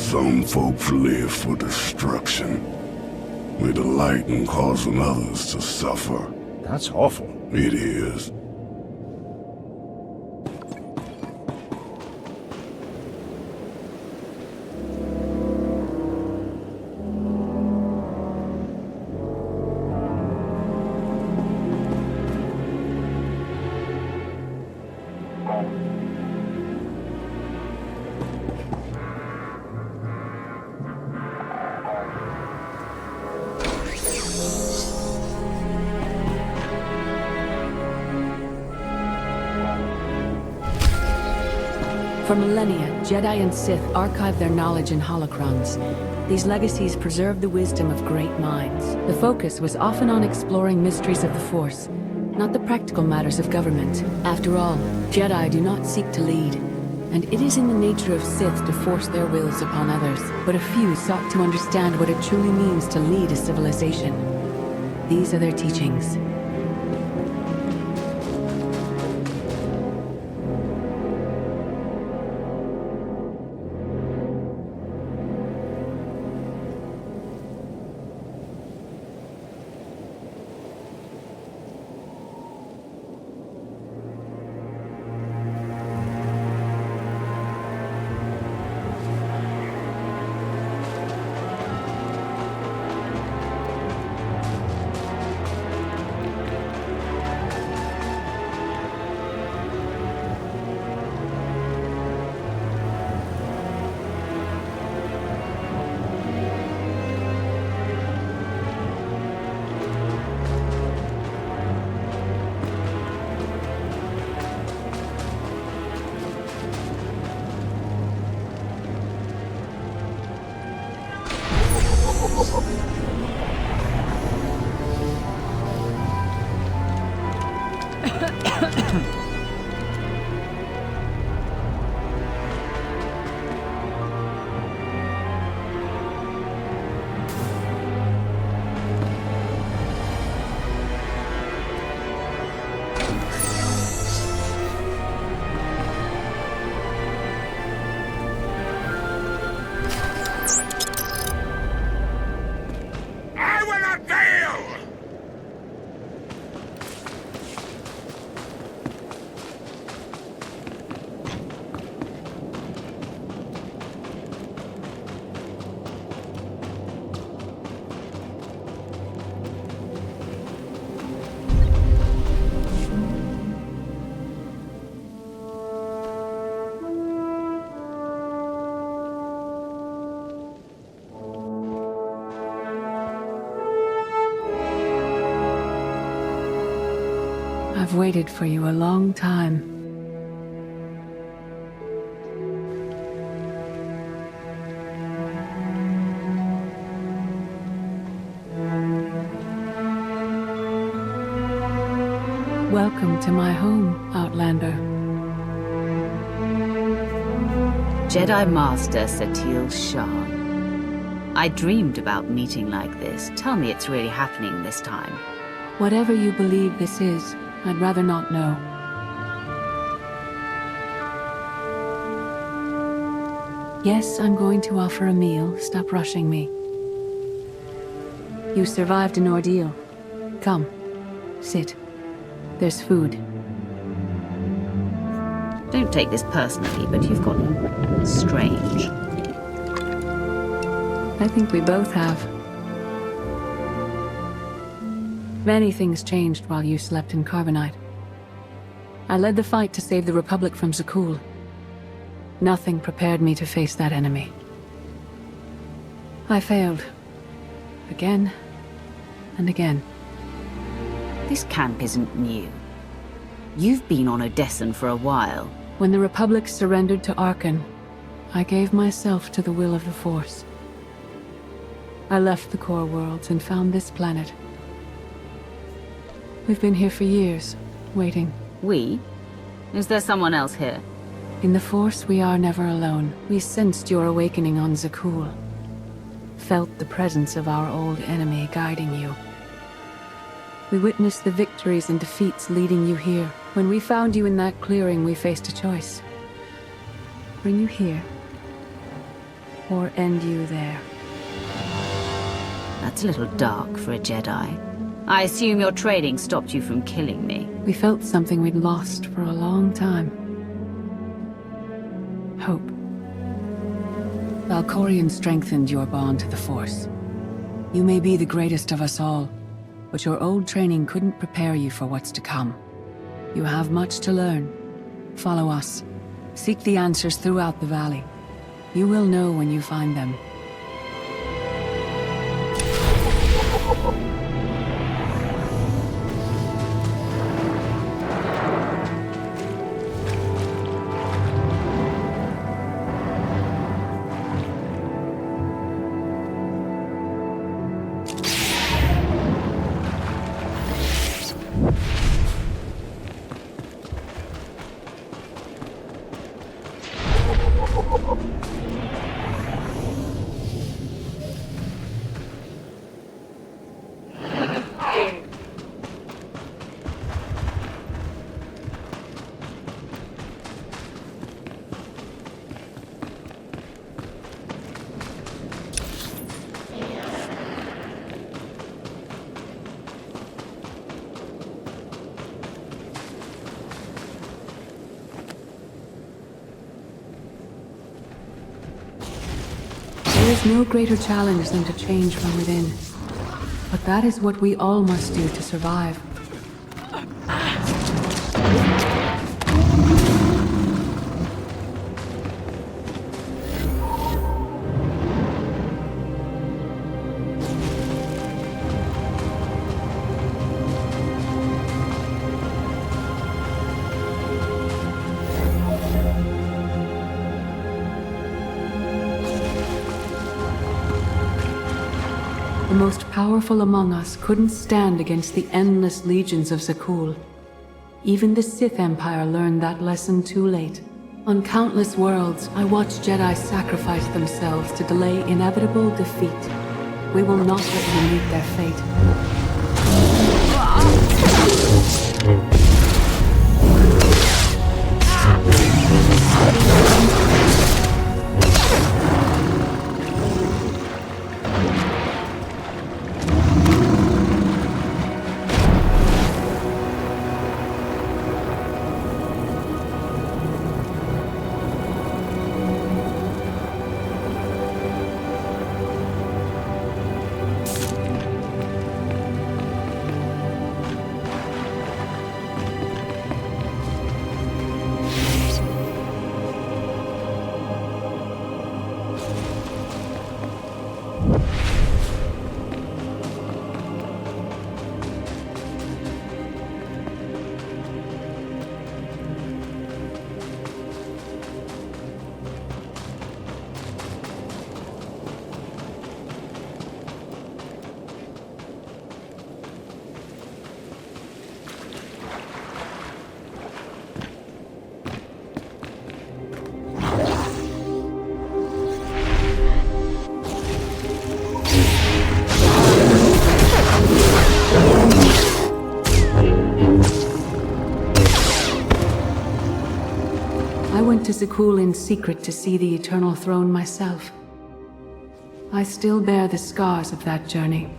Some folks live for destruction. We delight in causing others to suffer. That's awful. It is. For millennia, Jedi and Sith archived their knowledge in holocrons. These legacies preserved the wisdom of great minds. The focus was often on exploring mysteries of the Force, not the practical matters of government. After all, Jedi do not seek to lead, and it is in the nature of Sith to force their wills upon others. But a few sought to understand what it truly means to lead a civilization. These are their teachings. I've waited for you a long time. Welcome to my home, Outlander. Jedi Master Satele Shan. I dreamed about meeting like this. Tell me it's really happening this time. Whatever you believe this is, I'd rather not know. Yes, I'm going to offer a meal. Stop rushing me. You survived an ordeal. Come, sit. There's food. Don't take this personally, but you've gotten strange. I think we both have. Many things changed while you slept in Carbonite. I led the fight to save the Republic from Zakuul. Nothing prepared me to face that enemy. I failed. Again and again. This camp isn't new. You've been on Odessen for a while. When the Republic surrendered to Arcann, I gave myself to the will of the Force. I left the core worlds and found this planet. We've been here for years, waiting. We? Is there someone else here? In the Force, we are never alone. We sensed your awakening on Zakuul. Felt the presence of our old enemy guiding you. We witnessed the victories and defeats leading you here. When we found you in that clearing, we faced a choice. Bring you here, or end you there. That's a little dark for a Jedi. I assume your training stopped you from killing me. We felt something we'd lost for a long time. Hope. Valkorion strengthened your bond to the Force. You may be the greatest of us all, but your old training couldn't prepare you for what's to come. You have much to learn. Follow us. Seek the answers throughout the valley. You will know when you find them. There is no greater challenge than to change from within. But that is what we all must do to survive. The most powerful among us couldn't stand against the endless legions of Zakuul. Even the Sith Empire learned that lesson too late. On countless worlds, I watched Jedi sacrifice themselves to delay inevitable defeat. We will not let them meet their fate. I went to Zakuul in secret to see the Eternal Throne myself. I still bear the scars of that journey.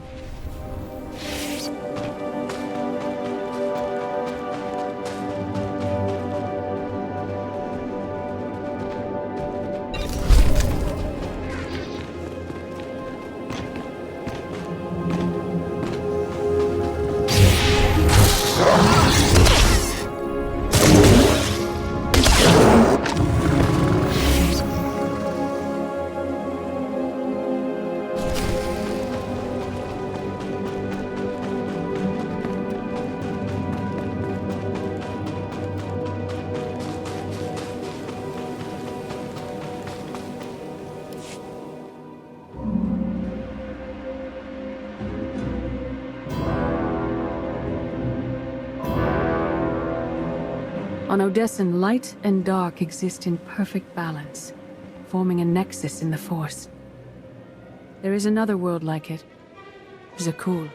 On Odessen, light and dark exist in perfect balance, forming a nexus in the Force. There is another world like it, Zakuul.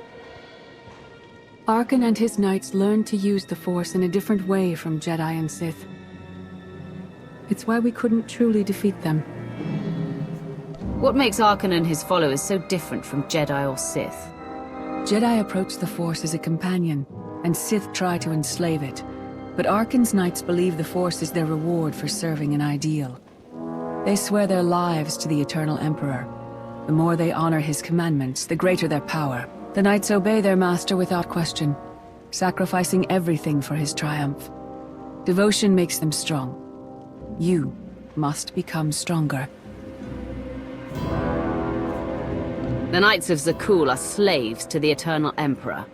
Arkan and his knights learned to use the Force in a different way from Jedi and Sith. It's why we couldn't truly defeat them. What makes Arkan and his followers so different from Jedi or Sith? Jedi approach the Force as a companion, and Sith try to enslave it. But Arkan's knights believe the Force is their reward for serving an ideal. They swear their lives to the Eternal Emperor. The more they honor his commandments, the greater their power. The knights obey their master without question, sacrificing everything for his triumph. Devotion makes them strong. You must become stronger. The Knights of Zakul are slaves to the Eternal Emperor.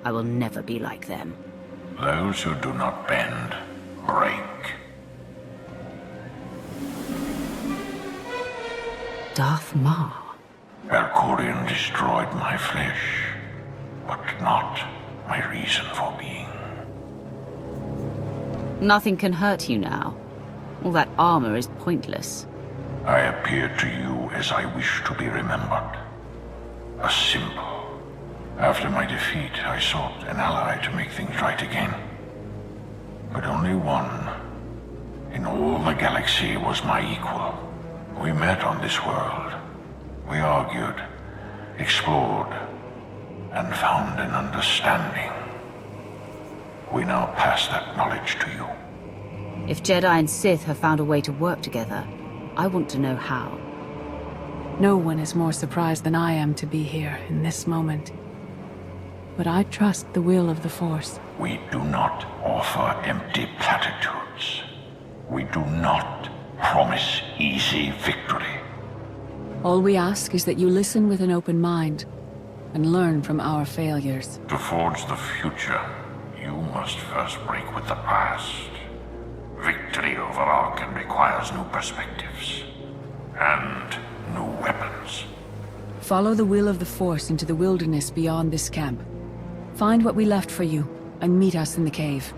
I will never be like them. Those who do not bend, break. Darth Maul. Valkorion destroyed my flesh, but not my reason for being. Nothing can hurt you now. All that armor is pointless. I appear to you as I wish to be remembered. A symbol. After my defeat, I sought an ally to make things right again. But only one in all the galaxy was my equal. We met on this world. We argued, explored, and found an understanding. We now pass that knowledge to you. If Jedi and Sith have found a way to work together, I want to know how. No one is more surprised than I am to be here in this moment. But I trust the will of the Force. We do not offer empty platitudes. We do not promise easy victory. All we ask is that you listen with an open mind and learn from our failures. To forge the future, you must first break with the past. Victory over Arkan requires new perspectives and new weapons. Follow the will of the Force into the wilderness beyond this camp. Find what we left for you and meet us in the cave.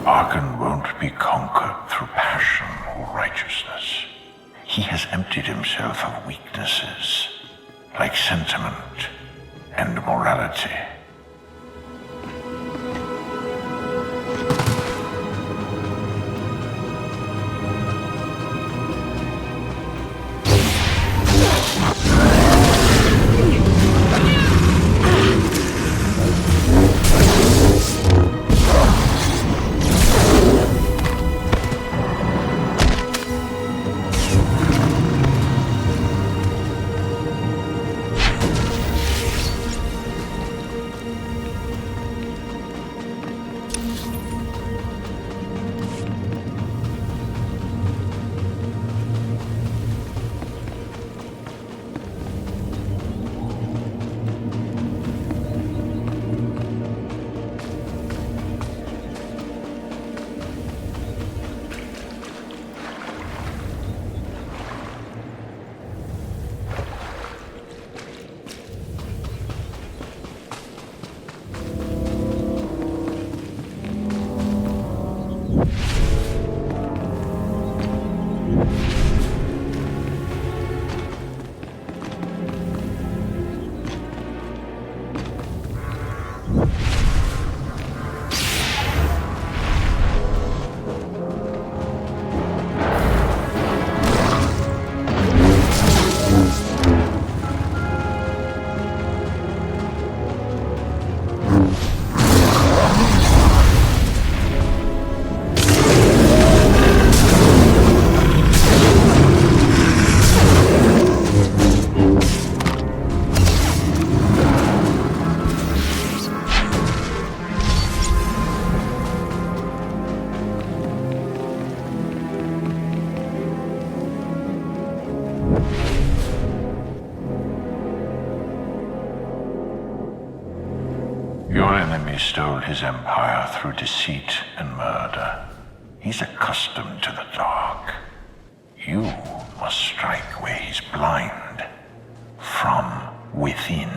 Arkan won't be conquered through passion or righteousness. He has emptied himself of weaknesses, like sentiment and morality. Your enemy stole his empire through deceit and murder. He's accustomed to the dark. You must strike where he's blind from within.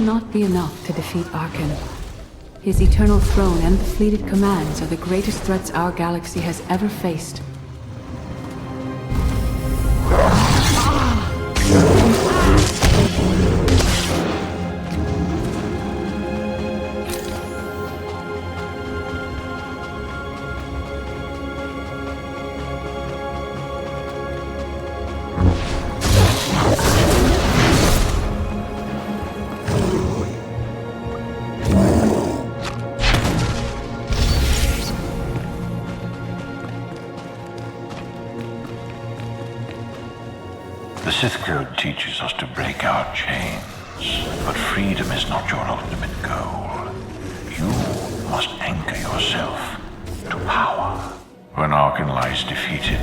Not be enough to defeat Arcann. His eternal throne and the fleeted commands are the greatest threats our galaxy has ever faced. The Sith Code teaches us to break our chains, but freedom is not your ultimate goal. You must anchor yourself to power. When Arcann lies defeated,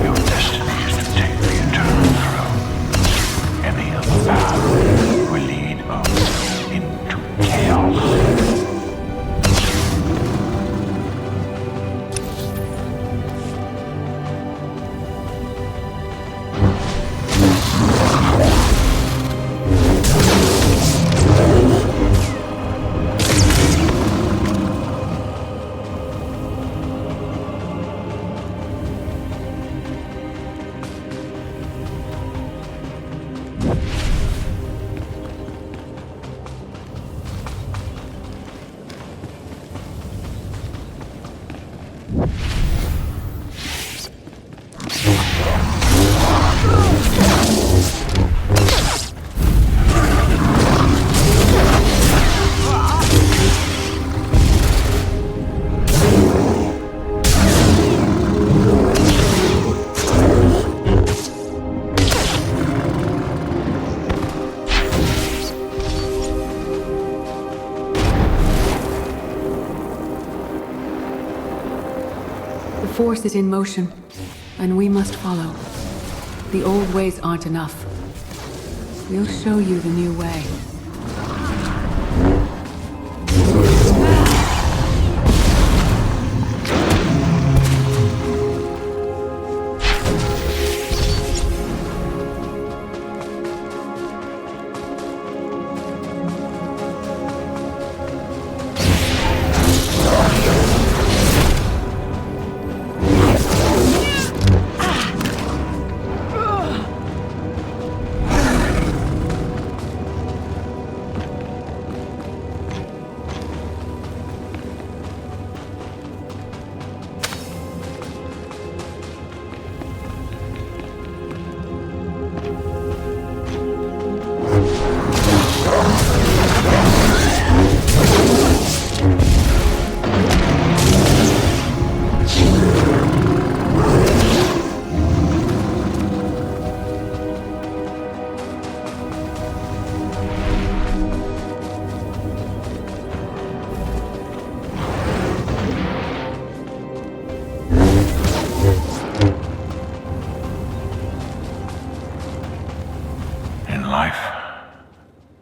your destiny is to take the eternal throne. Any other path will lead us into chaos. The Force is in motion, and we must follow. The old ways aren't enough. We'll show you the new way.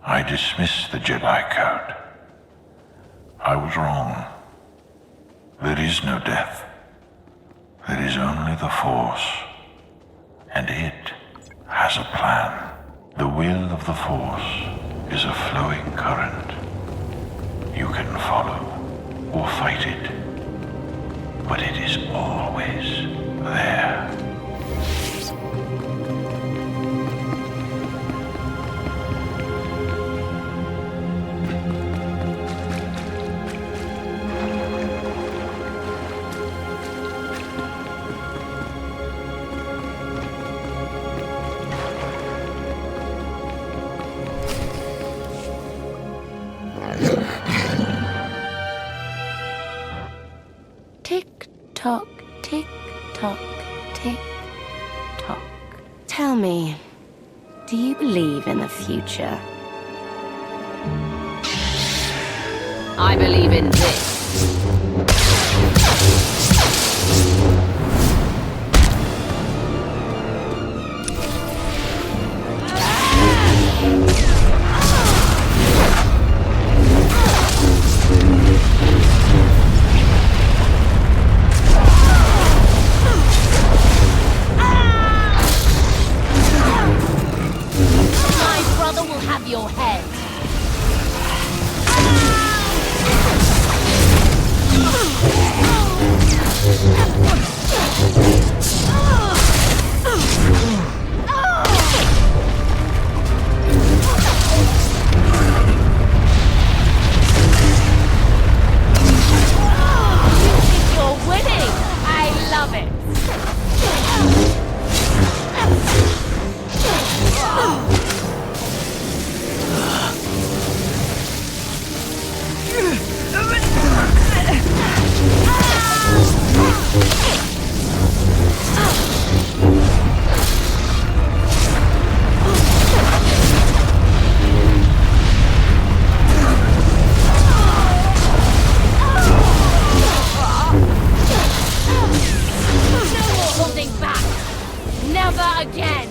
I dismiss the Jedi Code. I was wrong. There is no death. There is only the Force. And it has a plan. The will of the Force is a flowing current. You can follow or fight it, but it is always there. Tick-tock, tick-tock, tick-tock. Tell me, do you believe in the future? I believe in this. My brother will have your head. You're winning! I love it! No more holding back! Never again!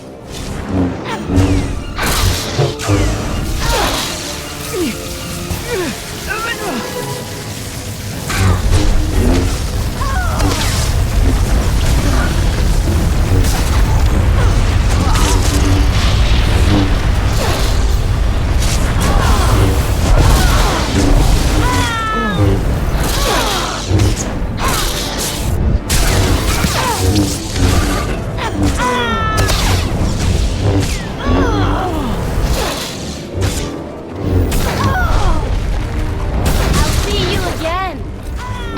I'll see you again!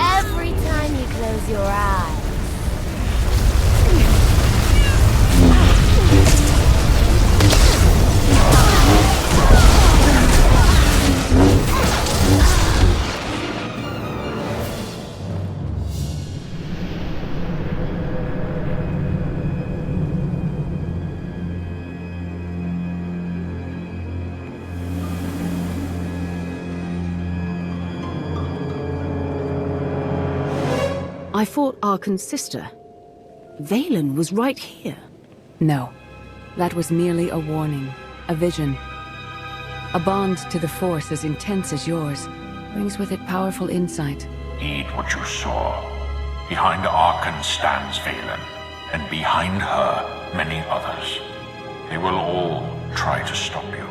Every time you close your eyes. I fought Arkan's sister. Valen was right here. No, that was merely a warning, a vision. A bond to the Force as intense as yours brings with it powerful insight. Heed what you saw. Behind Arkan stands Valen, and behind her, many others. They will all try to stop you.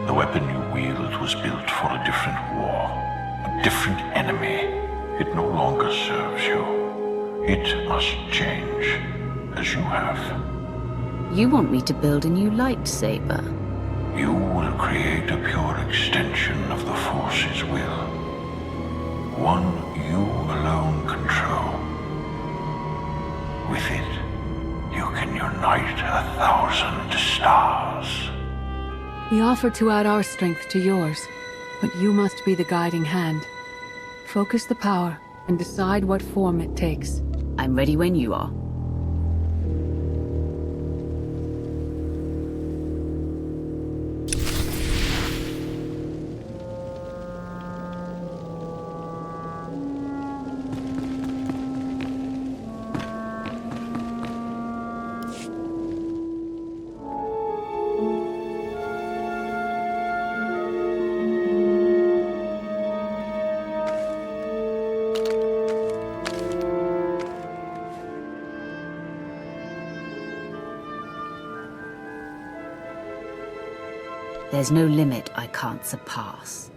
The weapon you wield was built for a different war, a different enemy. It no longer serves you. It must change, as you have. You want me to build a new lightsaber? You will create a pure extension of the Force's will. One you alone control. With it, you can unite 1,000 stars. We offer to add our strength to yours, but you must be the guiding hand. Focus the power and decide what form it takes. I'm ready when you are. There's no limit I can't surpass.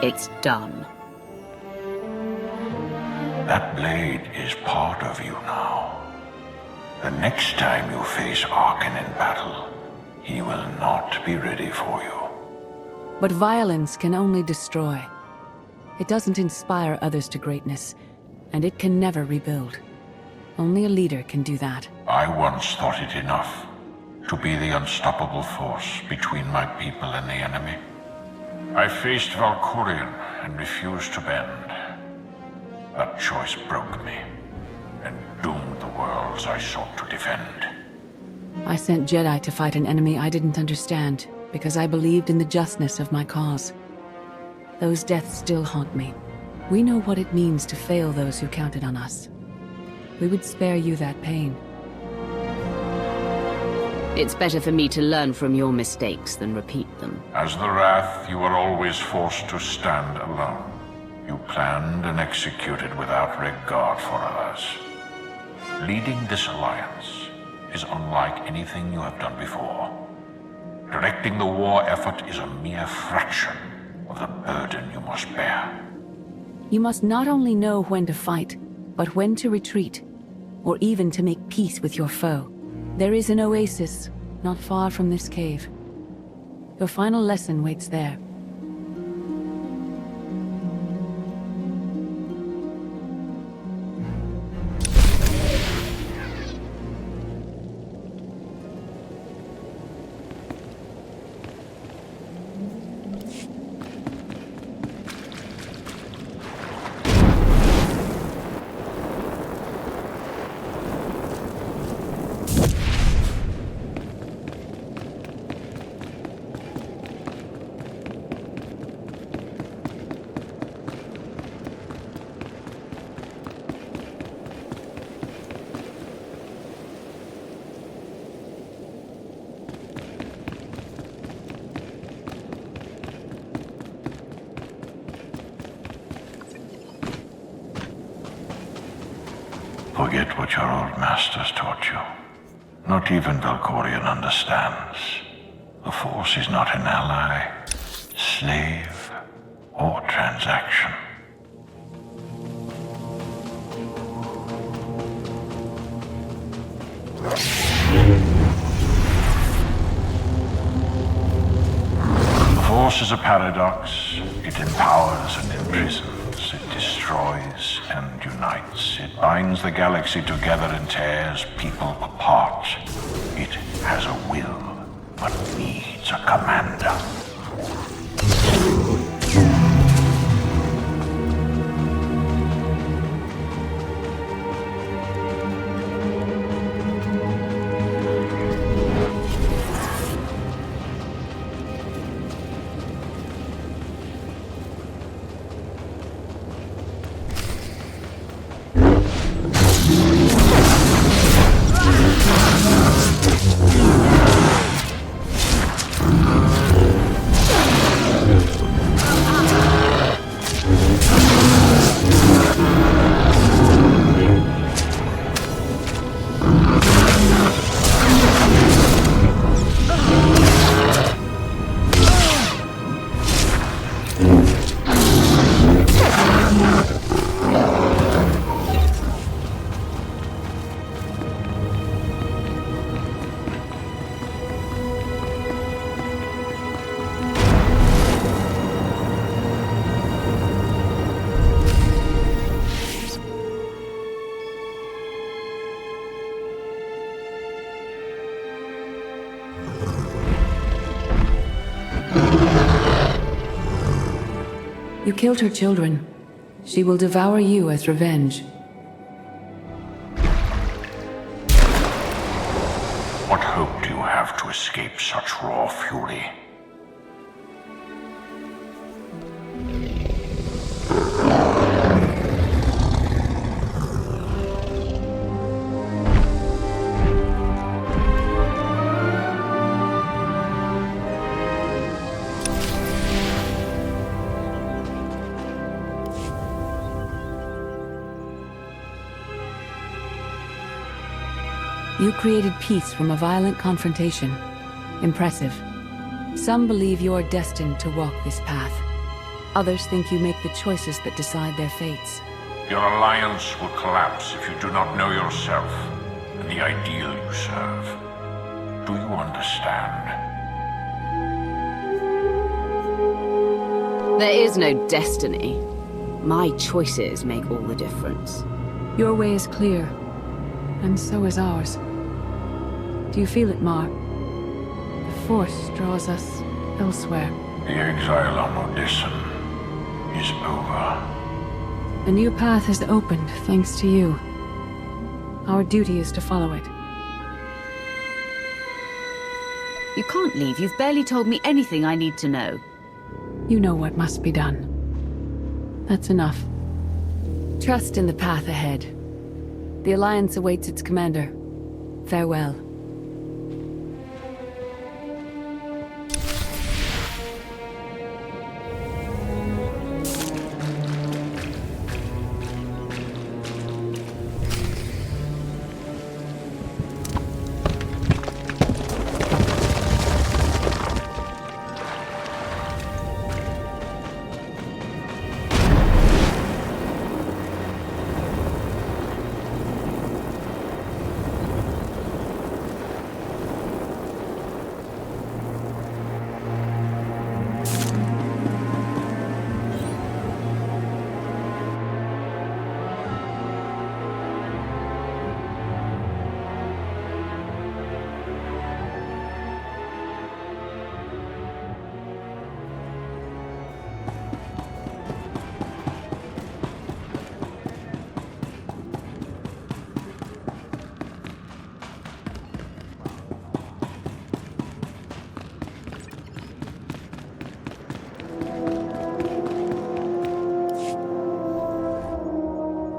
It's done. That blade is part of you now. The next time you face Arkan in battle, he will not be ready for you. But violence can only destroy. It doesn't inspire others to greatness, and it can never rebuild. Only a leader can do that. I once thought it enough to be the unstoppable force between my people and the enemy. I faced Valkorion and refused to bend. That choice broke me and doomed the worlds I sought to defend. I sent Jedi to fight an enemy I didn't understand, because I believed in the justness of my cause. Those deaths still haunt me. We know what it means to fail those who counted on us. We would spare you that pain. It's better for me to learn from your mistakes than repeat them. As the Wrath, you were always forced to stand alone. You planned and executed without regard for others. Leading this alliance is unlike anything you have done before. Directing the war effort is a mere fraction of the burden you must bear. You must not only know when to fight, but when to retreat, or even to make peace with your foe. There is an oasis not far from this cave. Your final lesson waits there. Forget what your old masters taught you. Not even Valkorion understands. The Force is not an ally, slave, or transaction. The Force is a paradox. It empowers and imprisons. It destroys and unites. It binds the galaxy together and tears people apart. It has a will, but needs a commander. You killed her children. She will devour you as revenge. What hope do you have to escape such raw fury? You created peace from a violent confrontation. Impressive. Some believe you're destined to walk this path. Others think you make the choices that decide their fates. Your alliance will collapse if you do not know yourself and the ideal you serve. Do you understand? There is no destiny. My choices make all the difference. Your way is clear, and so is ours. Do you feel it, Mar? The Force draws us elsewhere. The exile on Odessen is over. A new path has opened, thanks to you. Our duty is to follow it. You can't leave. You've barely told me anything I need to know. You know what must be done. That's enough. Trust in the path ahead. The Alliance awaits its commander. Farewell.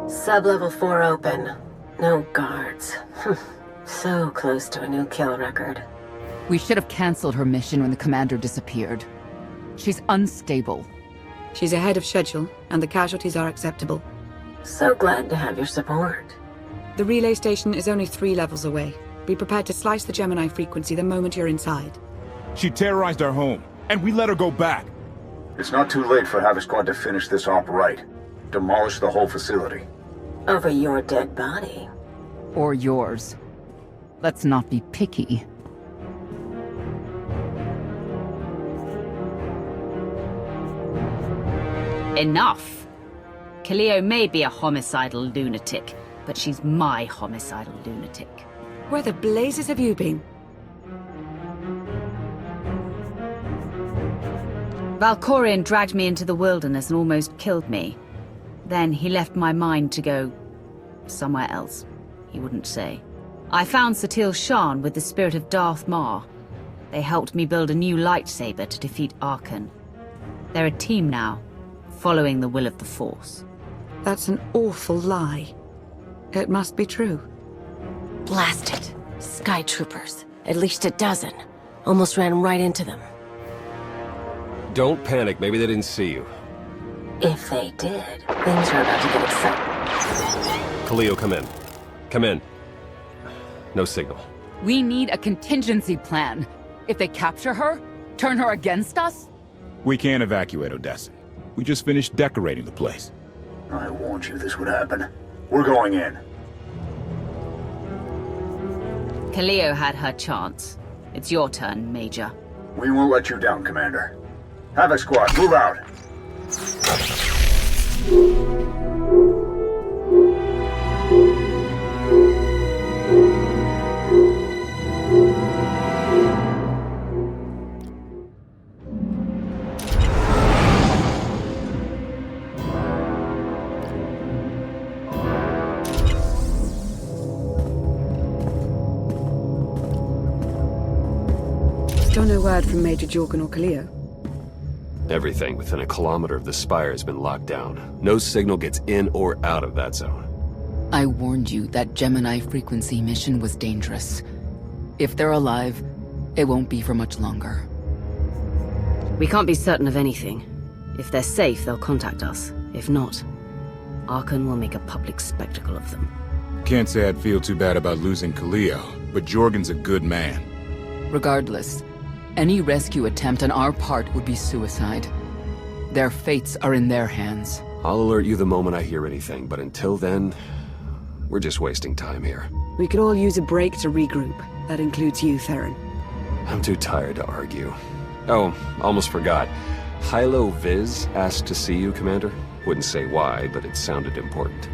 Sub-level 4 open. No guards. So close to a new kill record. We should have cancelled her mission when the commander disappeared. She's unstable. She's ahead of schedule, and the casualties are acceptable. So glad to have your support. The relay station is only 3 levels away. Be prepared to slice the Gemini frequency the moment you're inside. She terrorized our home, and we let her go back. It's not too late for Havoc Squad to finish this op right. Demolish the whole facility. Over your dead body. Or yours. Let's not be picky. Enough! Kaleo may be a homicidal lunatic, but she's my homicidal lunatic. Where the blazes have you been? Valkorion dragged me into the wilderness and almost killed me. Then he left my mind to go somewhere else. He wouldn't say. I found Satil Shan with the spirit of Darth Mar. They helped me build a new lightsaber to defeat Arkan. They're a team now, following the will of the Force. That's an awful lie. It must be true. Blast it. Sky troopers. At least a dozen. Almost ran right into them. Don't panic. Maybe they didn't see you. If they did, things are about to get exciting. Kaleo, come in. Come in. No signal. We need a contingency plan. If they capture her, turn her against us? We can't evacuate Odessen. We just finished decorating the place. I warned you this would happen. We're going in. Kaleo had her chance. It's your turn, Major. We won't let you down, Commander. Havoc Squad, move out! Still no word from Major Jorgen or Kaleo? Everything within a kilometer of the spire has been locked down. No signal gets in or out of that zone. I warned you that Gemini frequency mission was dangerous. If they're alive, it won't be for much longer. We can't be certain of anything. If they're safe, they'll contact us. If not, Arkan will make a public spectacle of them. can't say I'd feel too bad about losing Khalil, but Jorgen's a good man. Regardless, any rescue attempt on our part would be suicide. Their fates are in their hands. I'll alert you the moment I hear anything, but until then, we're just wasting time here. We could all use a break to regroup. That includes you, Theron. I'm too tired to argue. Oh, almost forgot. Hylo Viz asked to see you, Commander. Wouldn't say why, but it sounded important.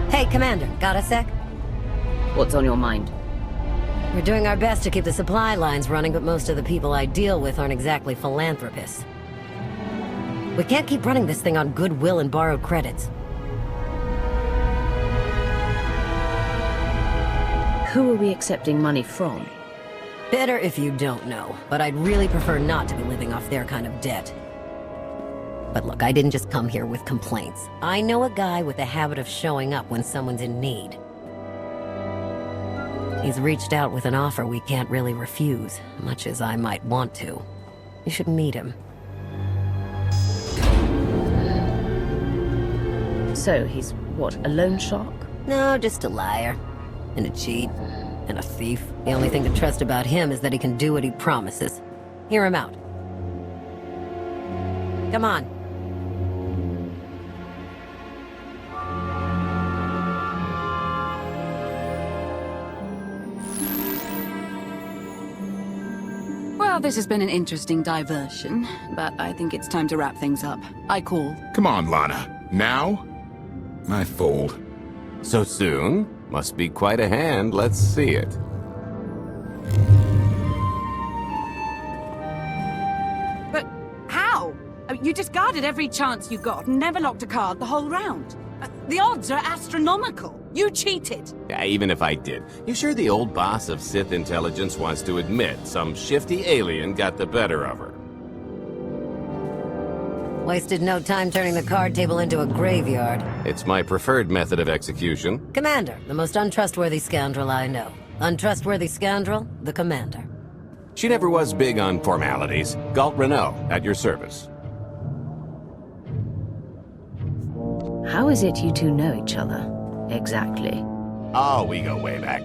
Hey, Commander, got a sec? What's on your mind? We're doing our best to keep the supply lines running, but most of the people I deal with aren't exactly philanthropists. We can't keep running this thing on goodwill and borrowed credits. Who are we accepting money from? Better if you don't know, but I'd really prefer not to be living off their kind of debt. But look, I didn't just come here with complaints. I know a guy with a habit of showing up when someone's in need. He's reached out with an offer we can't really refuse, much as I might want to. You should meet him. So, he's what, a loan shark? No, just a liar. And a cheat. And a thief. The only thing to trust about him is that he can do what he promises. Hear him out. Come on. Well, this has been an interesting diversion, but I think it's time to wrap things up. I call. Come on, Lana. Now? I fold. So soon? Must be quite a hand. Let's see it. But how? You discarded every chance you got and never locked a card the whole round. The odds are astronomical. You cheated. Yeah, even if I did. You sure the old boss of Sith intelligence wants to admit some shifty alien got the better of her? Wasted no time turning the card table into a graveyard. It's my preferred method of execution. Commander, the most untrustworthy scoundrel I know. Untrustworthy scoundrel, the Commander. She never was big on formalities. Galt Renault, at your service. How is it you two know each other, exactly? Oh, we go way back.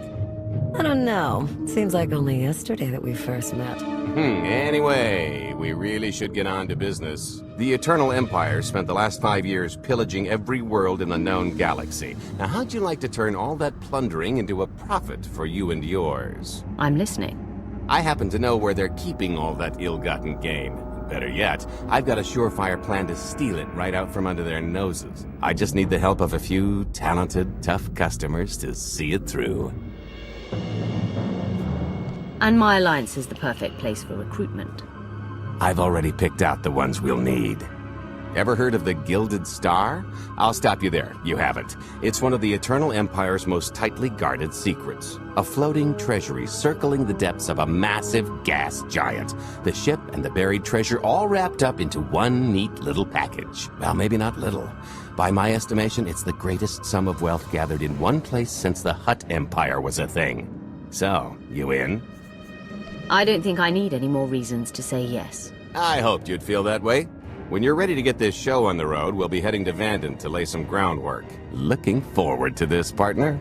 I don't know. Seems like only yesterday that we first met. Anyway, we really should get on to business. The Eternal Empire spent the last 5 years pillaging every world in the known galaxy. Now, how'd you like to turn all that plundering into a profit for you and yours? I'm listening. I happen to know where they're keeping all that ill-gotten gain. Better yet, I've got a surefire plan to steal it right out from under their noses. I just need the help of a few talented, tough customers to see it through. And my alliance is the perfect place for recruitment. I've already picked out the ones we'll need. Ever heard of the Gilded Star? I'll stop you there. You haven't. It's one of the Eternal Empire's most tightly guarded secrets. A floating treasury circling the depths of a massive gas giant. The ship and the buried treasure all wrapped up into one neat little package. Well, maybe not little. By my estimation, it's the greatest sum of wealth gathered in one place since the Hutt Empire was a thing. So, you in? I don't think I need any more reasons to say yes. I hoped you'd feel that way. When you're ready to get this show on the road, we'll be heading to Vanden to lay some groundwork. Looking forward to this, partner.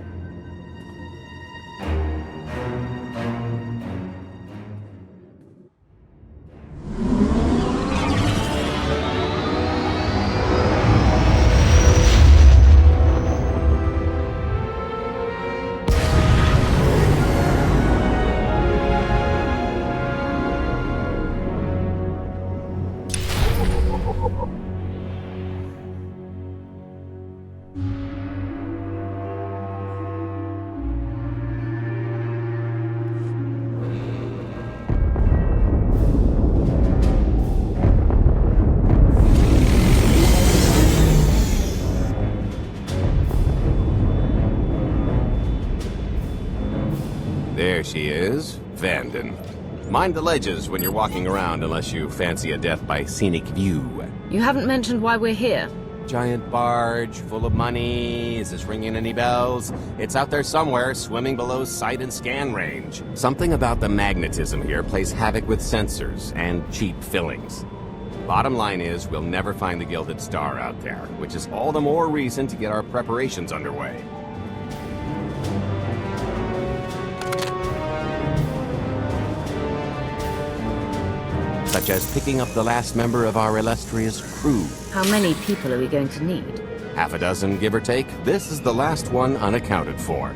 There she is, Vanden. Mind the ledges when you're walking around unless you fancy a death by scenic view. You haven't mentioned why we're here. Giant barge, full of money. Is this ringing any bells? It's out there somewhere, swimming below sight and scan range. Something about the magnetism here plays havoc with sensors and cheap fillings. Bottom line is, we'll never find the Gilded Star out there, which is all the more reason to get our preparations underway. Such as picking up the last member of our illustrious crew. How many people are we going to need? Half a dozen, give or take. This is the last one unaccounted for.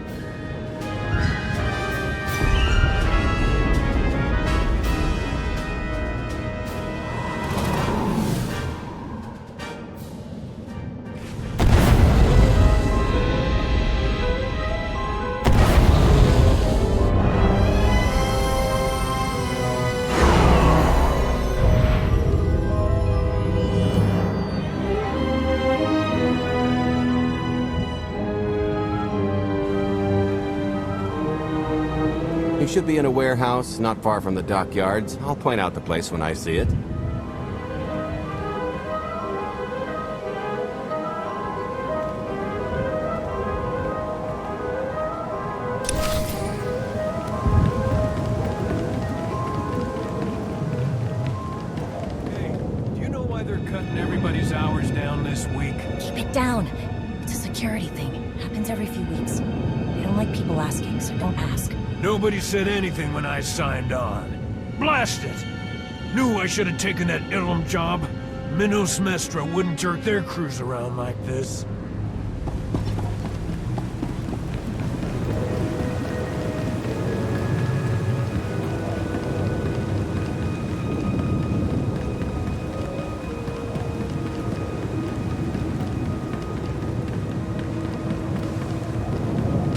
You should be in a warehouse not far from the dockyards. I'll point out the place when I see it. Hey, do you know why they're cutting everybody's hours down this week? Keep it down. It's a security thing. Happens every few weeks. They don't like people asking, so don't ask. Nobody said anything when I signed on. Blast it! Knew I should have taken that Ilum job. Minos Mestra wouldn't jerk their crews around like this.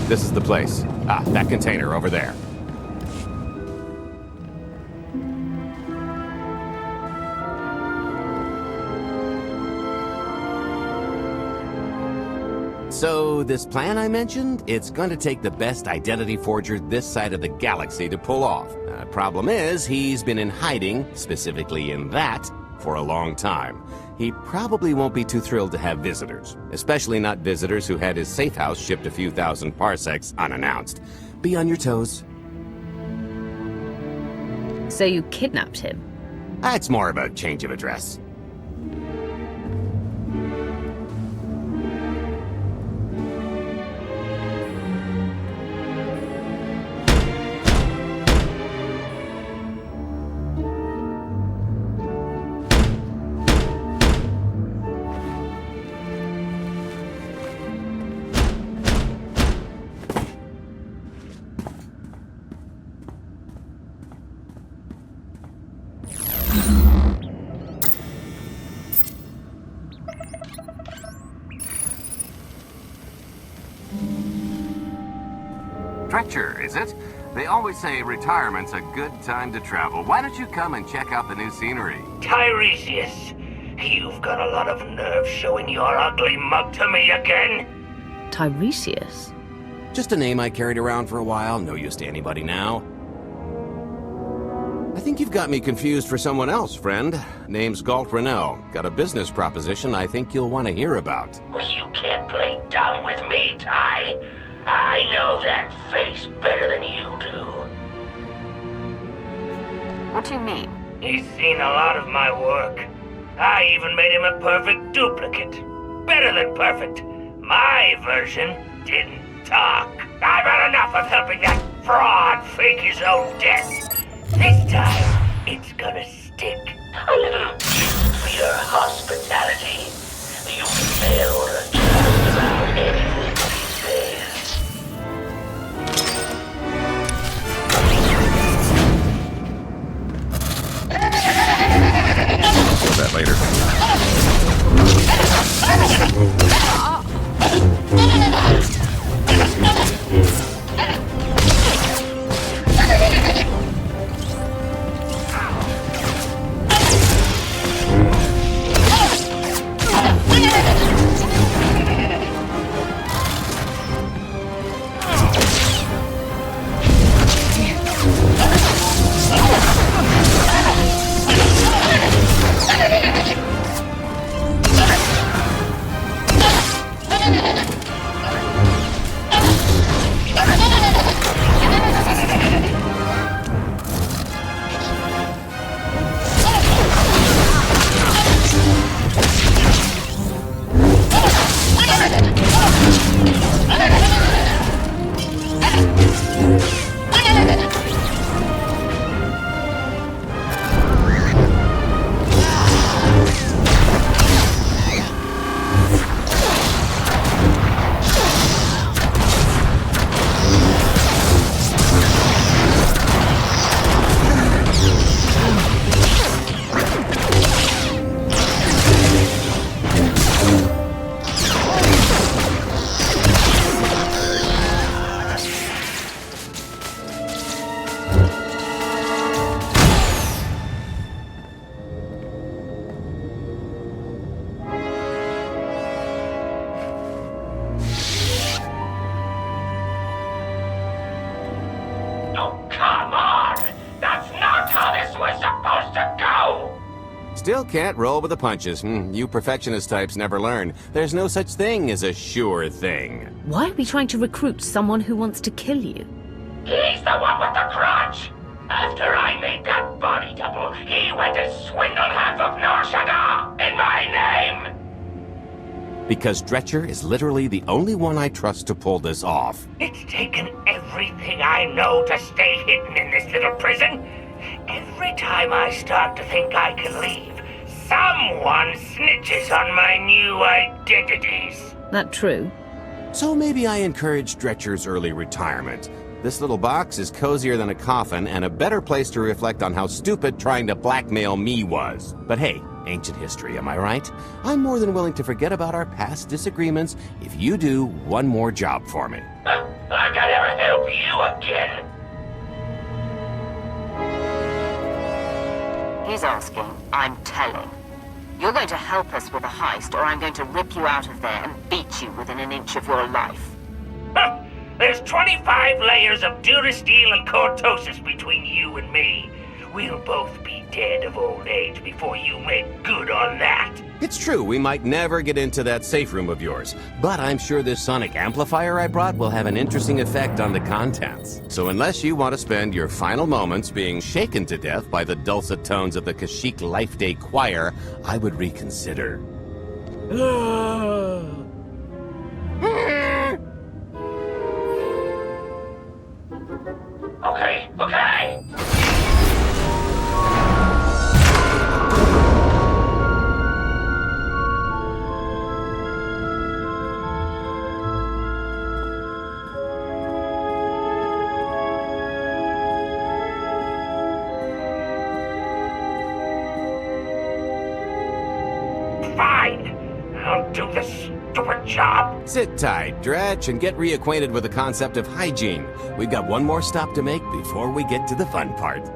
This is the place. Ah, that container over there. So, this plan I mentioned, it's going to take the best identity forger this side of the galaxy to pull off. Problem is, he's been in hiding, specifically in that, for a long time. He probably won't be too thrilled to have visitors, especially not visitors who had his safe house shipped a few thousand parsecs unannounced. Be on your toes. So you kidnapped him? It's more of a change of address. Stretcher, is it? They always say retirement's a good time to travel. Why don't you come and check out the new scenery? Tiresias, you've got a lot of nerve showing your ugly mug to me again. Tiresias? Just a name I carried around for a while. No use to anybody now. I think you've got me confused for someone else, friend. Name's Galt Renault. Got a business proposition I think you'll want to hear about. You can't play dumb with me, Ty. I know that face better than you do. What do you mean? He's seen a lot of my work. I even made him a perfect duplicate. Better than perfect. My version didn't talk. I've had enough of helping that fraud fake his own death. This time, it's gonna stick. A little gift for your hospitality. You failed to turn around anything these days. Deal with that later. still can't roll with the punches. You perfectionist types never learn. There's no such thing as a sure thing. Why are we trying to recruit someone who wants to kill you? He's the one with the grudge. After I made that body double, he went and swindled half of Nar Shaddaa in my name. Because Dretcher is literally the only one I trust to pull this off. It's taken everything I know to stay hidden in this little prison. Every time I start to think I can leave, someone snitches on my new identities. That true? So maybe I encourage Dretcher's early retirement. This little box is cozier than a coffin and a better place to reflect on how stupid trying to blackmail me was. But hey, ancient history, am I right? I'm more than willing to forget about our past disagreements if you do one more job for me. I can never help you again. He's asking, I'm telling. You're going to help us with the heist, or I'm going to rip you out of there and beat you within an inch of your life. There's 25 layers of durasteel and cortosis between you and me. We'll both be dead of old age before you make good on that. It's true, we might never get into that safe room of yours, but I'm sure this sonic amplifier I brought will have an interesting effect on the contents. So unless you want to spend your final moments being shaken to death by the dulcet tones of the Kashyyyk Life Day Choir, I would reconsider. Okay. Fine. I'll do this stupid job. Sit tight, Dretch, and get reacquainted with the concept of hygiene. We've got one more stop to make before we get to the fun part.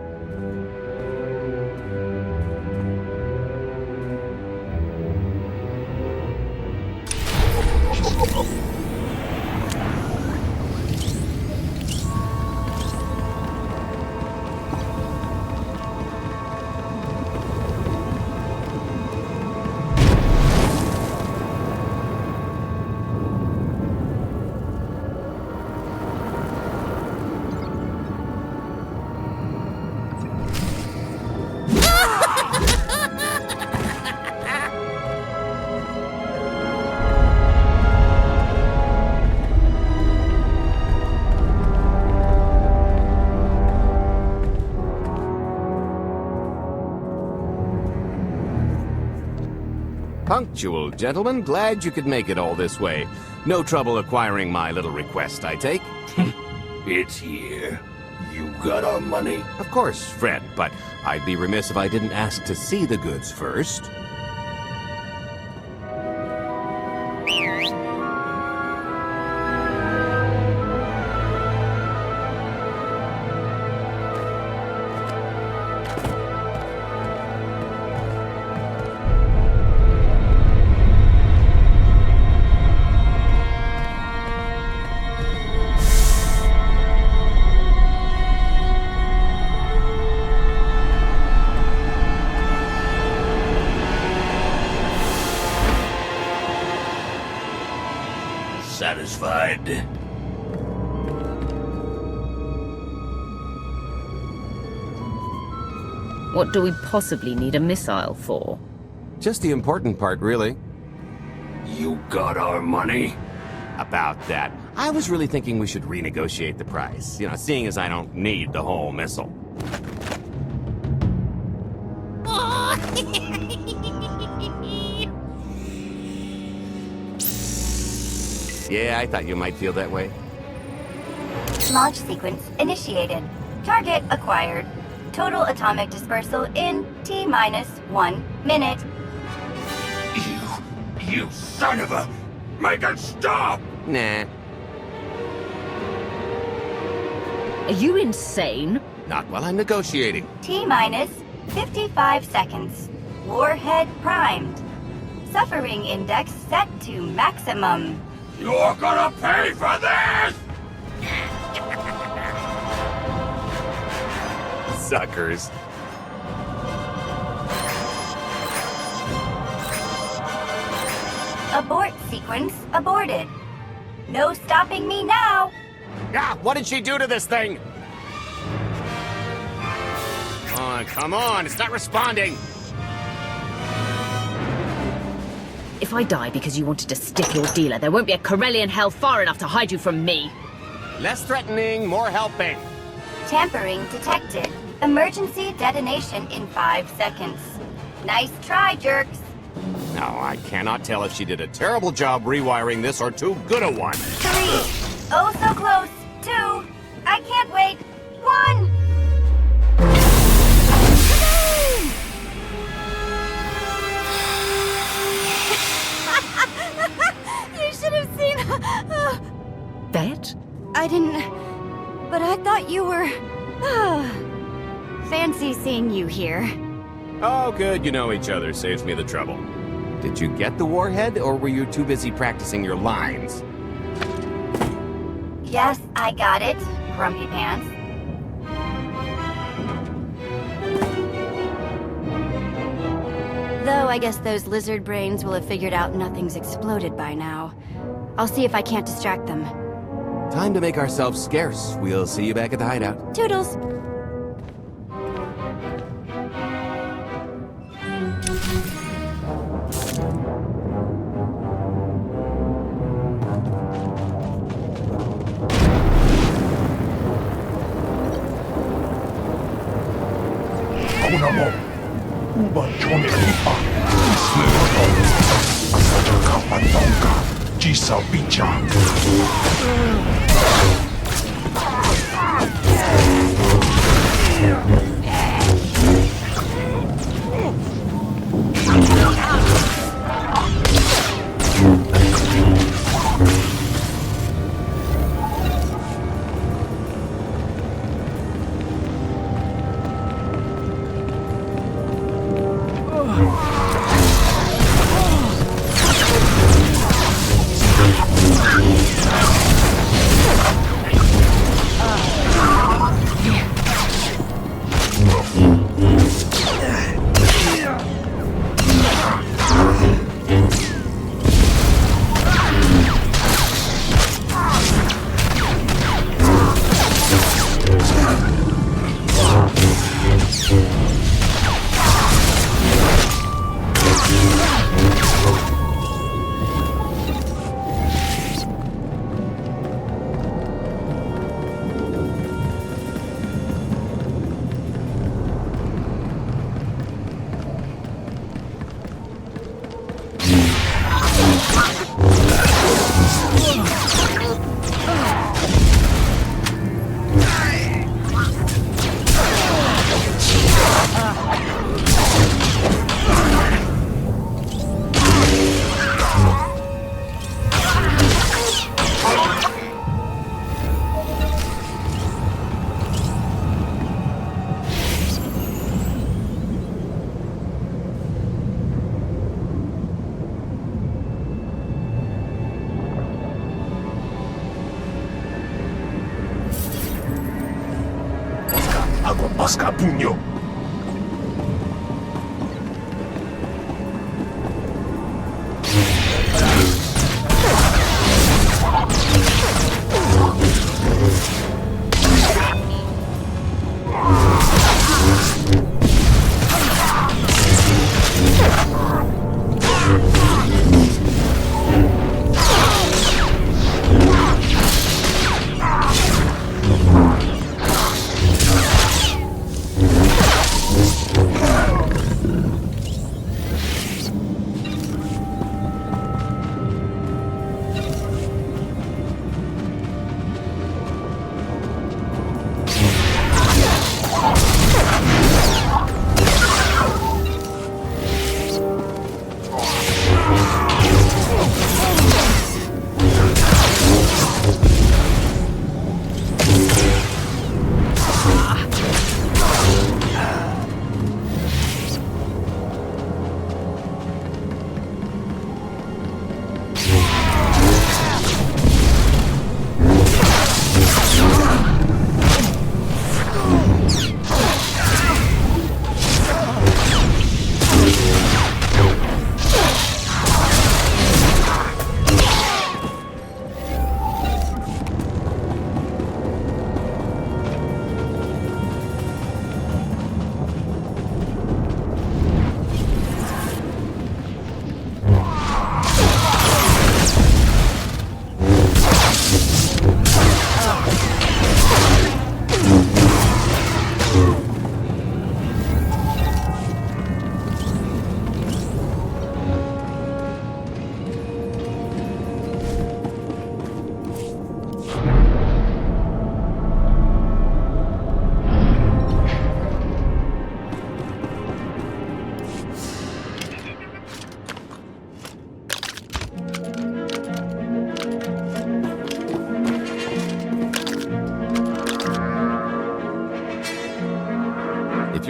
Punctual, gentlemen. Glad you could make it all this way. No trouble acquiring my little request, I take? It's here. You got our money? Of course, Fred, but I'd be remiss if I didn't ask to see the goods first. Satisfied? What do we possibly need a missile for? Just the important part, really. You got our money? About that. I was really thinking we should renegotiate the price. You know, seeing as I don't need the whole missile. Yeah, I thought you might feel that way. Launch sequence initiated. Target acquired. Total atomic dispersal in T-minus 1 minute. You son of a... Make it stop! Nah. Are you insane? Not while I'm negotiating. T-minus 55 seconds. Warhead primed. Suffering index set to maximum. You're gonna pay for this! Suckers. Abort sequence aborted. No stopping me now! Ah, what did she do to this thing? Come on, it's not responding! If I die because you wanted to stiff your dealer, there won't be a Corellian hell far enough to hide you from me. Less threatening, more helping. Tampering detected. Emergency detonation in 5 seconds. Nice try, jerks. No, I cannot tell if she did a terrible job rewiring this or too good a one. 3. Oh, so close. 2. I can't wait. 1. You should have seen... Vet? I didn't... But I thought you were... Fancy seeing you here. Oh, good, you know each other. Saves me the trouble. Did you get the warhead, or were you too busy practicing your lines? Yes, I got it, Grumpy Pants. Though I guess those lizard brains will have figured out nothing's exploded by now. I'll see if I can't distract them. Time to make ourselves scarce. We'll see you back at the hideout. Toodles! Pasca puño.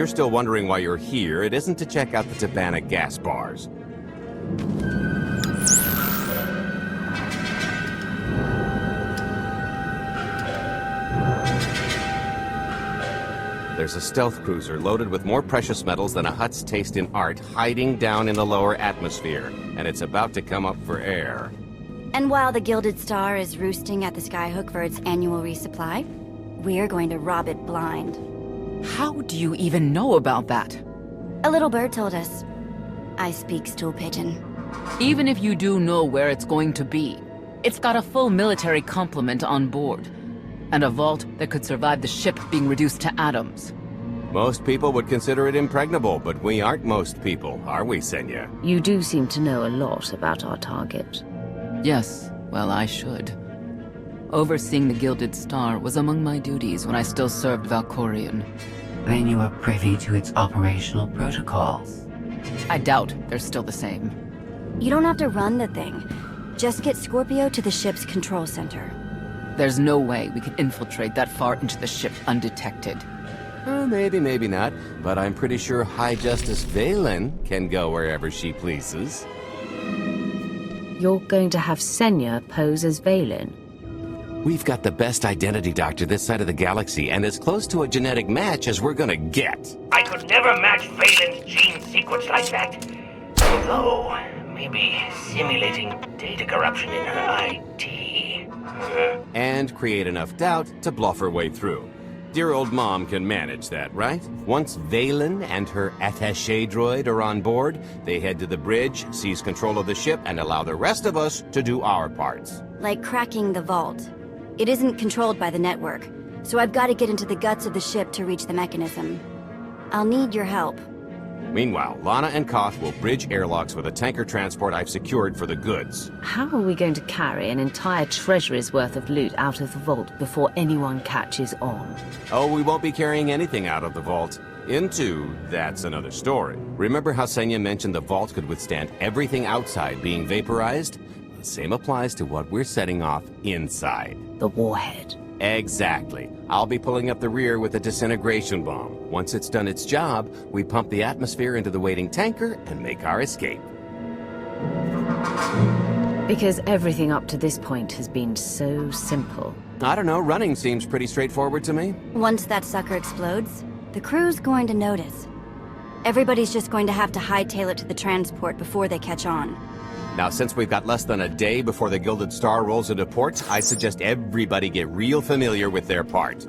you're still wondering why you're here, it isn't to check out the Tabana gas bars. There's a stealth cruiser loaded with more precious metals than a Hutt's taste in art hiding down in the lower atmosphere, and it's about to come up for air. And while the Gilded Star is roosting at the Skyhook for its annual resupply, we're going to rob it blind. How do you even know about that? A little bird told us. I speak stool pigeon. Even if you do know where it's going to be, it's got a full military complement on board. And a vault that could survive the ship being reduced to atoms. Most people would consider it impregnable, but we aren't most people, are we, Senya? You do seem to know a lot about our target. Yes, well, I should. Overseeing the Gilded Star was among my duties when I still served Valkorion. Then you are privy to its operational protocols. I doubt they're still the same. You don't have to run the thing. Just get Scorpio to the ship's control center. There's no way we could infiltrate that far into the ship undetected. Maybe, maybe not, but I'm pretty sure High Justice Valen can go wherever she pleases. You're going to have Senya pose as Valen? We've got the best identity doctor this side of the galaxy, and as close to a genetic match as we're gonna get. I could never match Valen's gene sequence like that. Although, maybe simulating data corruption in her IT. And create enough doubt to bluff her way through. Dear old mom can manage that, right? Once Valen and her attaché droid are on board, they head to the bridge, seize control of the ship, and allow the rest of us to do our parts. Like cracking the vault. It isn't controlled by the network, so I've got to get into the guts of the ship to reach the mechanism. I'll need your help. Meanwhile, Lana and Koth will bridge airlocks with a tanker transport I've secured for the goods. How are we going to carry an entire treasury's worth of loot out of the vault before anyone catches on? Oh, we won't be carrying anything out of the vault. Into, that's another story. Remember how Senya mentioned the vault could withstand everything outside being vaporized? The same applies to what we're setting off inside. The warhead. Exactly. I'll be pulling up the rear with a disintegration bomb. Once it's done its job, we pump the atmosphere into the waiting tanker and make our escape. Because everything up to this point has been so simple. I don't know, running seems pretty straightforward to me. Once that sucker explodes, the crew's going to notice. Everybody's just going to have to hightail it to the transport before they catch on. Now, since we've got less than a day before the Gilded Star rolls into port, I suggest everybody get real familiar with their part.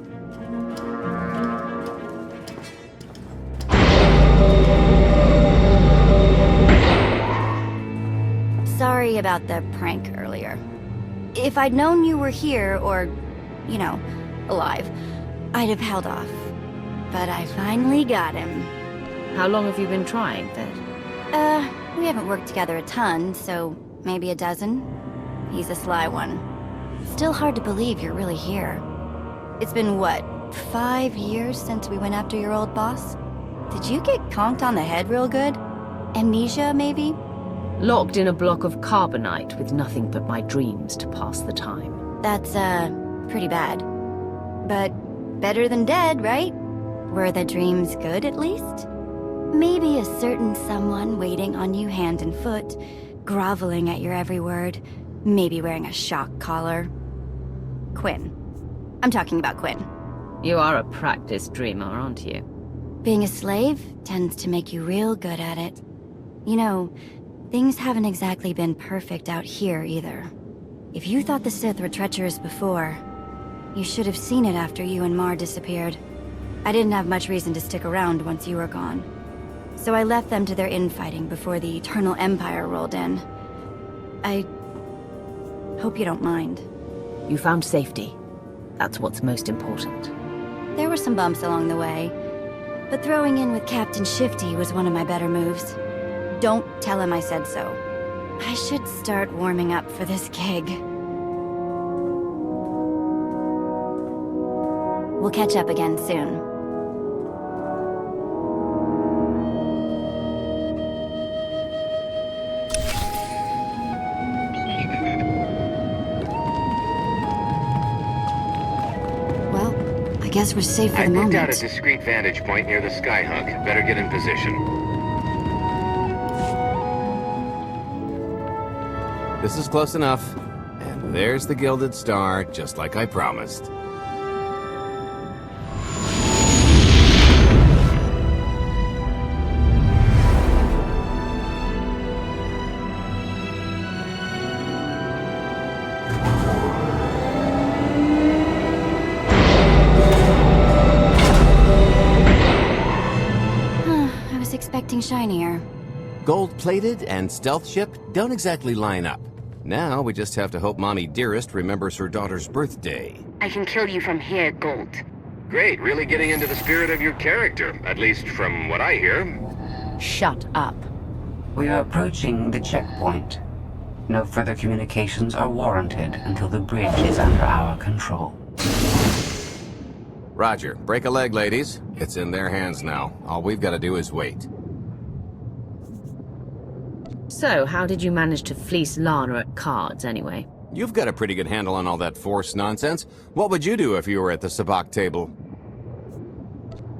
Sorry about the prank earlier. If I'd known you were here, or, you know, alive, I'd have held off. But I finally got him. How long have you been trying, then? We haven't worked together a ton, so maybe a dozen. He's a sly one. Still hard to believe you're really here. It's been, what, 5 years since we went after your old boss? Did you get conked on the head real good? Amnesia, maybe? Locked in a block of carbonite with nothing but my dreams to pass the time. That's, pretty bad. But better than dead, right? Were the dreams good, at least? Maybe a certain someone waiting on you hand and foot, groveling at your every word, maybe wearing a shock collar. Quinn. I'm talking about Quinn. You are a practiced dreamer, aren't you? Being a slave tends to make you real good at it. You know, things haven't exactly been perfect out here either. If you thought the Sith were treacherous before, you should have seen it after you and Mar disappeared. I didn't have much reason to stick around once you were gone. So I left them to their infighting before the Eternal Empire rolled in. I hope you don't mind. You found safety. That's what's most important. There were some bumps along the way, but throwing in with Captain Shifty was one of my better moves. Don't tell him I said so. I should start warming up for this gig. We'll catch up again soon. guess we're safe for I the picked moment. out a discreet vantage point near the skyhunk. Better get in position. This is close enough. And there's the Gilded Star, just like I promised. I was expecting shinier. Gold-plated and stealth ship don't exactly line up. Now we just have to hope Mommy Dearest remembers her daughter's birthday. I can kill you from here, Gold. Great, really getting into the spirit of your character, at least from what I hear. Shut up. We are approaching the checkpoint. No further communications are warranted until the bridge is under our control. Roger. Break a leg, ladies. It's in their hands now. All we've got to do is wait. So, how did you manage to fleece Lana at cards, anyway? You've got a pretty good handle on all that Force nonsense. What would you do if you were at the sabacc table?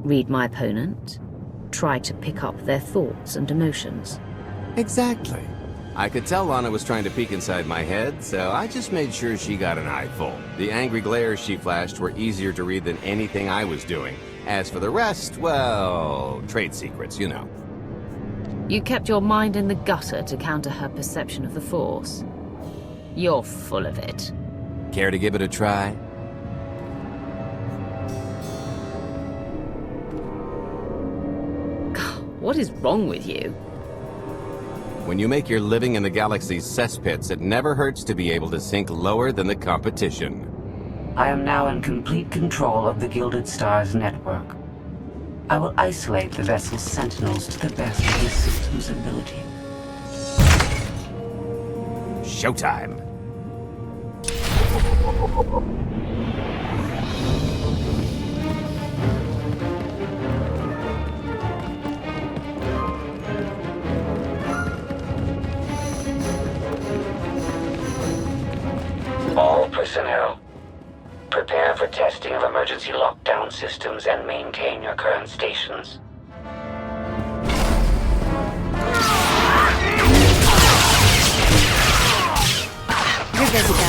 Read my opponent. Try to pick up their thoughts and emotions. Exactly. I could tell Lana was trying to peek inside my head, so I just made sure she got an eyeful. The angry glares she flashed were easier to read than anything I was doing. As for the rest, well, trade secrets, you know. You kept your mind in the gutter to counter her perception of the Force. You're full of it. Care to give it a try? What is wrong with you? When you make your living in the galaxy's cesspits, it never hurts to be able to sink lower than the competition. I am now in complete control of the Gilded Star's network. I will isolate the vessel's sentinels to the best of the system's ability. Showtime! All personnel, prepare for testing of emergency lockdown systems and maintain your current stations. You're good to go.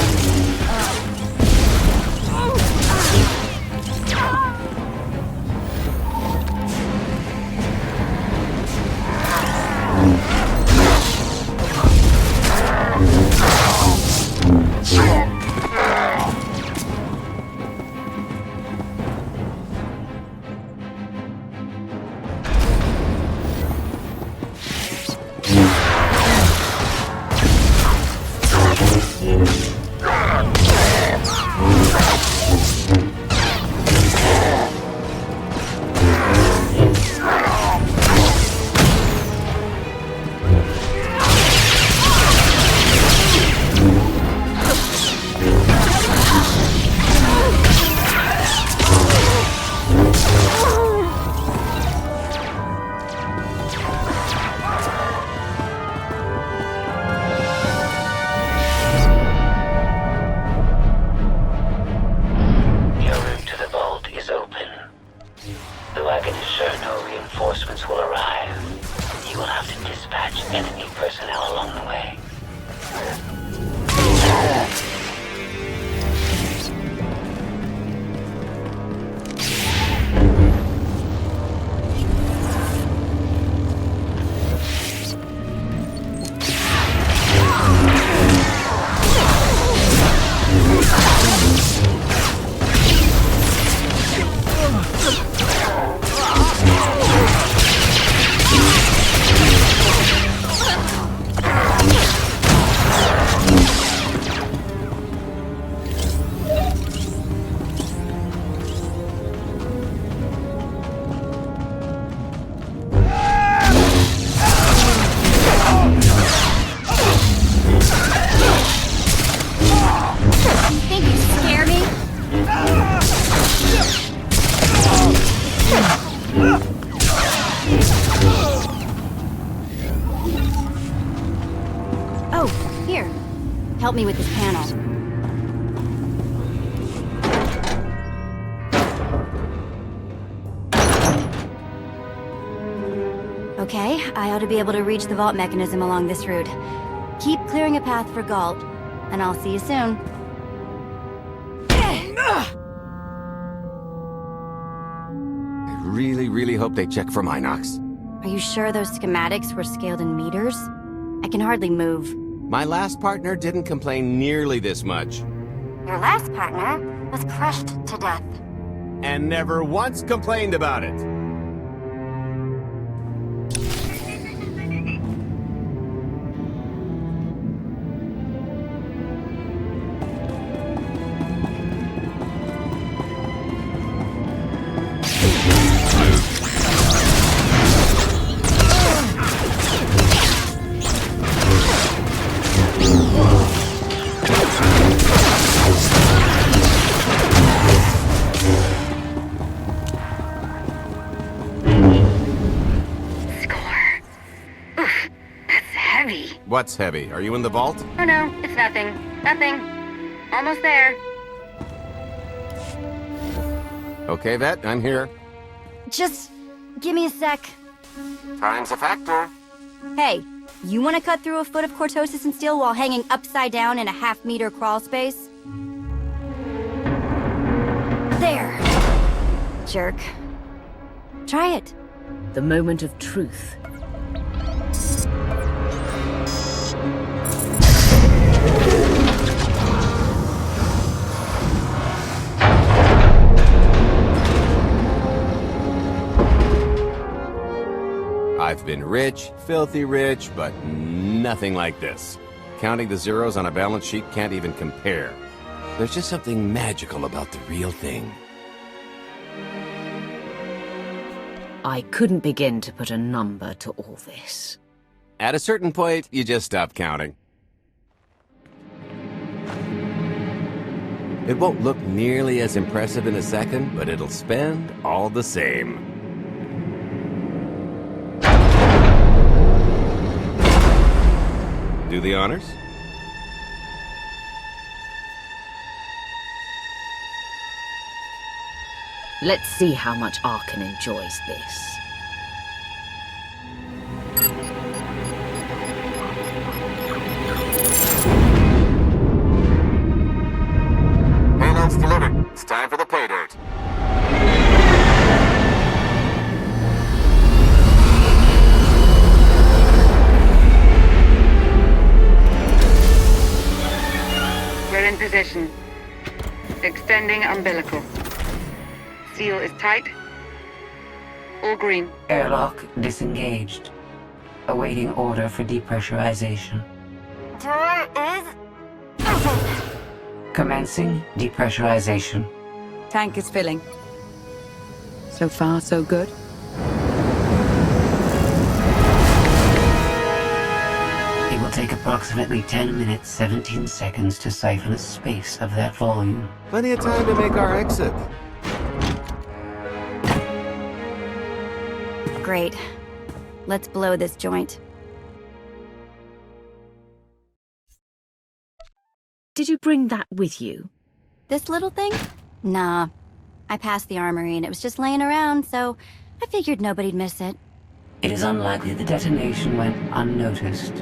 Help me with this panel. Okay, I ought to be able to reach the vault mechanism along this route. Keep clearing a path for Galt, and I'll see you soon. I really hope they check for Minox. Are you sure those schematics were scaled in meters? I can hardly move. My last partner didn't complain nearly this much. Your last partner was crushed to death. And never once complained about it. What's heavy? Are you in the vault? Oh no, it's nothing. Nothing. Almost there. Okay, Vet, I'm here. Just give me a sec. Time's a factor. Hey, you want to cut through a foot of cortosis and steel while hanging upside down in a half-meter crawl space? There. Jerk. Try it. The moment of truth. I've been rich, filthy rich, but nothing like this. Counting the zeros on a balance sheet can't even compare. There's just something magical about the real thing. I couldn't begin to put a number to all this. At a certain point, you just stop counting. It won't look nearly as impressive in a second, but it'll spend all the same. Do the honors? Let's see how much Arcann enjoys this. Payload's delivered. It's time for the pay dirt. We're in position. Extending umbilical. Seal is tight. All green. Airlock disengaged. Awaiting order for depressurization. Door is open. Commencing depressurization. Tank is filling. So far, so good. It will take approximately 10 minutes, 17 seconds to siphon a space of that volume. Plenty of time to make our exit. Great. Let's blow this joint. Did you bring that with you? This little thing? Nah. I passed the armory and it was just laying around, so I figured nobody'd miss it. It is unlikely the detonation went unnoticed.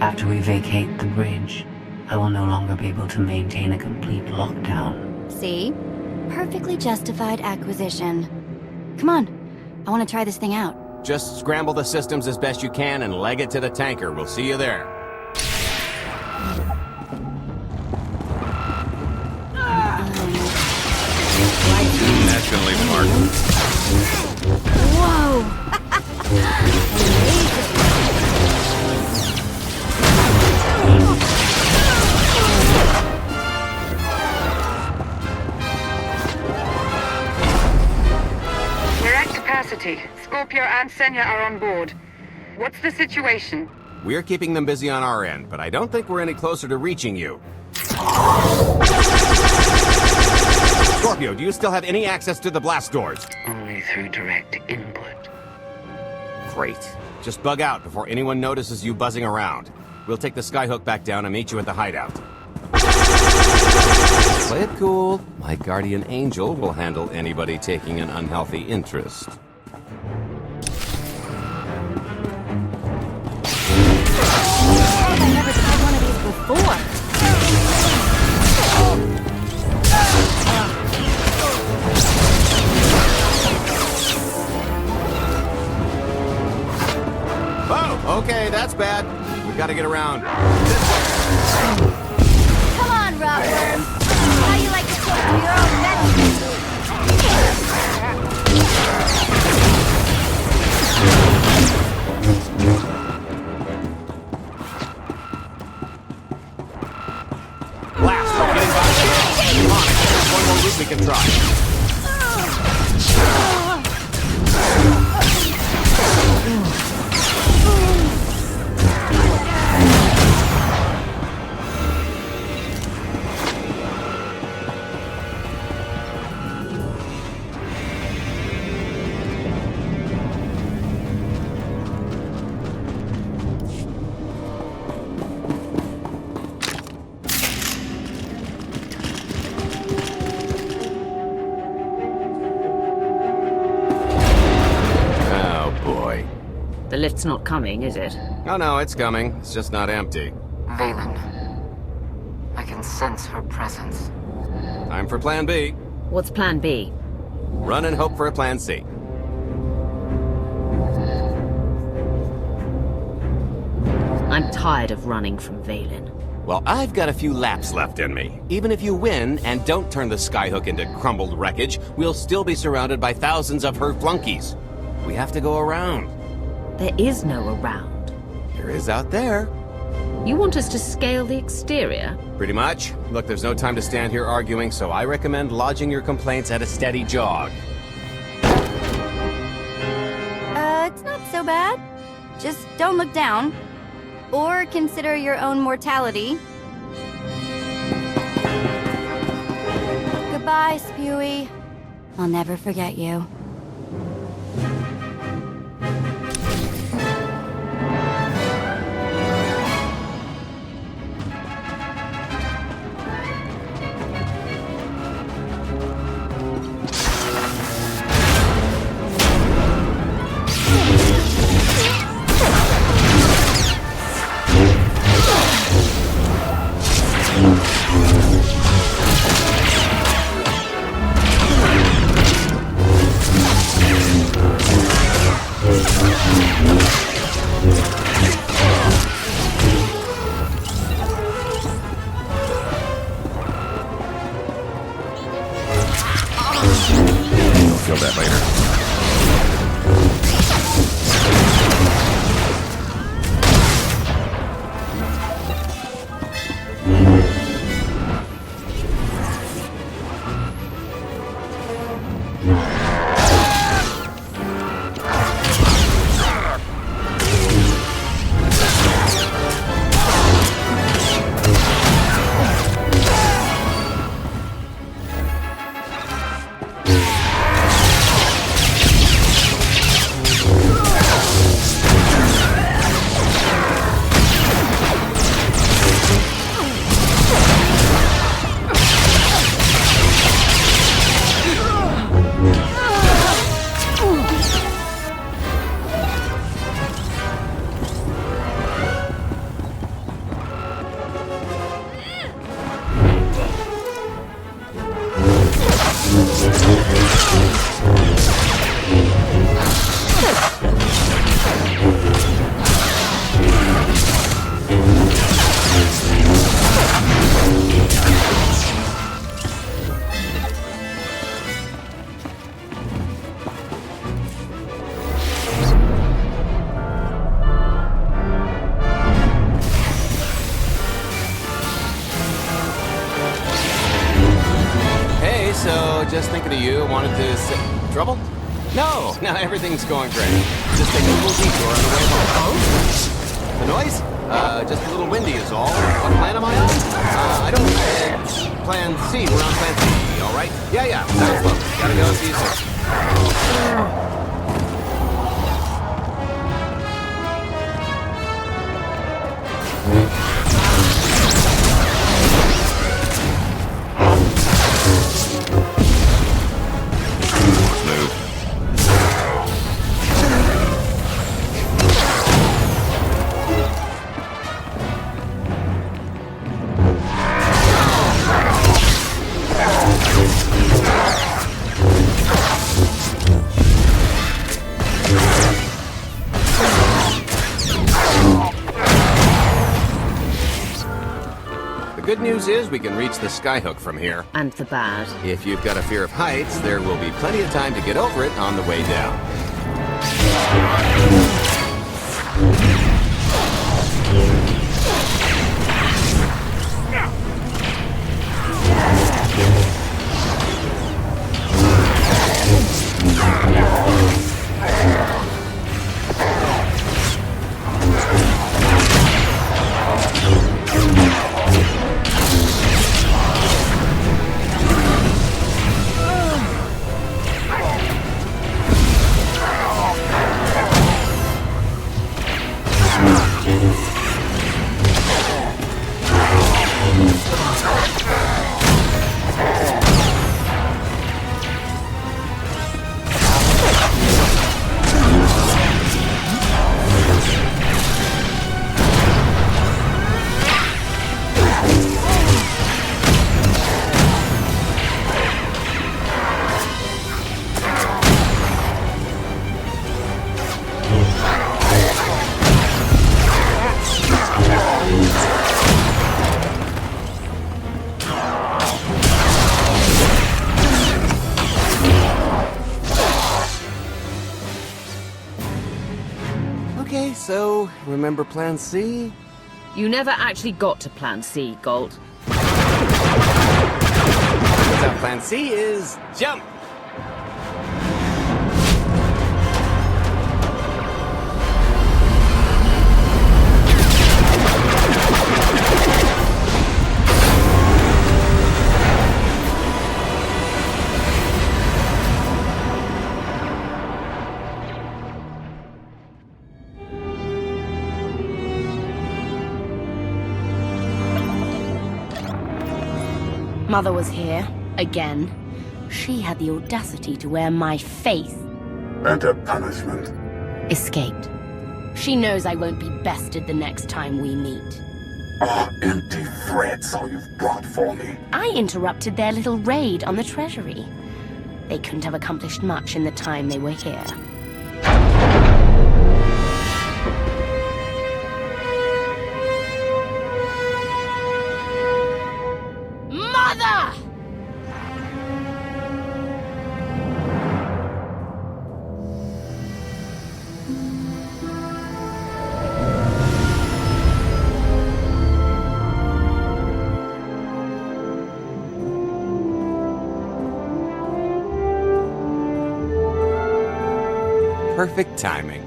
After we vacate the bridge, I will no longer be able to maintain a complete lockdown. See? Perfectly justified acquisition. Come on. I want to try this thing out. Just scramble the systems as best you can and leg it to the tanker. We'll see you there. That's gonna leave a mark. We're at capacity. Scorpio and Senya are on board. What's the situation? We're keeping them busy on our end, but I don't think we're any closer to reaching you. Scorpio, do you still have any access to the blast doors? Only through direct input. Great. Just bug out before anyone notices you buzzing around. We'll take the skyhook back down and meet you at the hideout. Play it cool. My guardian angel will handle anybody taking an unhealthy interest. before. Oh, okay, that's bad. We've got to get around. Come on, Rockworm. How you like to cook for your own vegetables? Blast, we're getting by here. Come on, there's one more route we can try. The lift's not coming, is it? Oh no, it's coming. It's just not empty. Vaylin. I can sense her presence. Time for Plan B. What's Plan B? Run and hope for a Plan C. I'm tired of running from Vaylin. Well, I've got a few laps left in me. Even if you win and don't turn the Skyhook into crumbled wreckage, we'll still be surrounded by thousands of her flunkies. We have to go around. There is no around. There is out there. You want us to scale the exterior? Pretty much. Look, there's no time to stand here arguing, so I recommend lodging your complaints at a steady jog. It's not so bad. Just don't look down. Or consider your own mortality. Goodbye, Spewy. I'll never forget you. You'll feel that later. Just thinking of you, wanted to sit... Trouble? No, everything's going great. Just take a little detour on the way home. The noise? Just a little windy is all. What plan am I on? I don't... Plan C, we're on Plan C, all right? Yeah, sounds lovely. Gotta go, see you soon. news is we can reach the skyhook from here. And the bad. If you've got a fear of heights, there will be plenty of time to get over it on the way down. Okay, so, remember Plan C? You never actually got to Plan C, Galt. So Plan C is jump! Mother was here, again. She had the audacity to wear my face. And her punishment? Escaped. She knows I won't be bested the next time we meet. Oh, empty threats all you've brought for me. I interrupted their little raid on the Treasury. They couldn't have accomplished much in the time they were here. Mother! Perfect timing.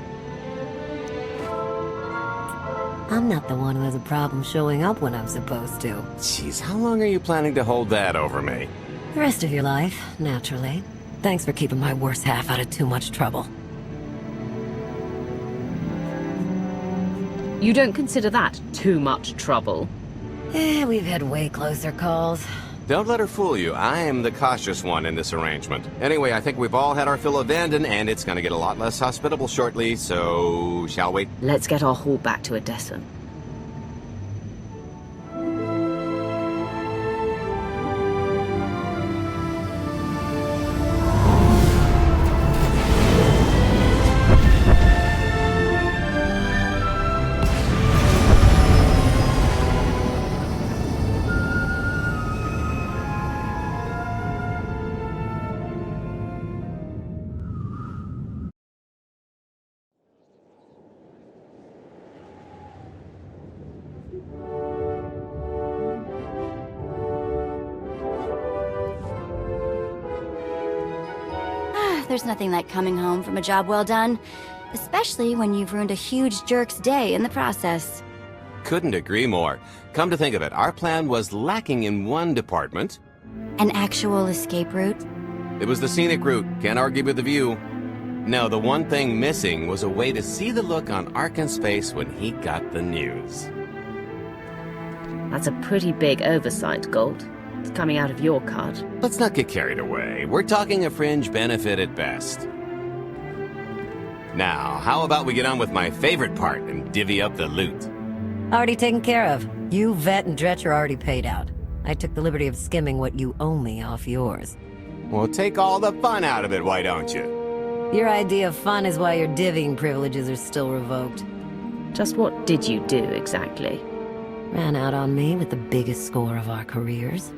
I'm not the one who has a problem showing up when I'm supposed to. Jeez, how long are you planning to hold that over me? The rest of your life, naturally. Thanks for keeping my worse half out of too much trouble. You don't consider that too much trouble? We've had way closer calls. Don't let her fool you. I am the cautious one in this arrangement. Anyway, I think we've all had our fill of Vanden, and it's gonna get a lot less hospitable shortly, so... shall we? Let's get our haul back to Odessen. There's nothing like coming home from a job well done, especially when you've ruined a huge jerk's day in the process. Couldn't agree more. Come to think of it, our plan was lacking in one department. An actual escape route? It was the scenic route, can't argue with the view. No, the one thing missing was a way to see the look on Arcann's face when he got the news. That's a pretty big oversight, Galt. It's coming out of your cut. Let's not get carried away. We're talking a fringe benefit at best. Now, how about we get on with my favorite part and divvy up the loot? Already taken care of. You, Vet, and Dretch are already paid out. I took the liberty of skimming what you owe me off yours. Well, take all the fun out of it, why don't you? Your idea of fun is why your divvying privileges are still revoked. Just what did you do, exactly? Ran out on me with the biggest score of our careers.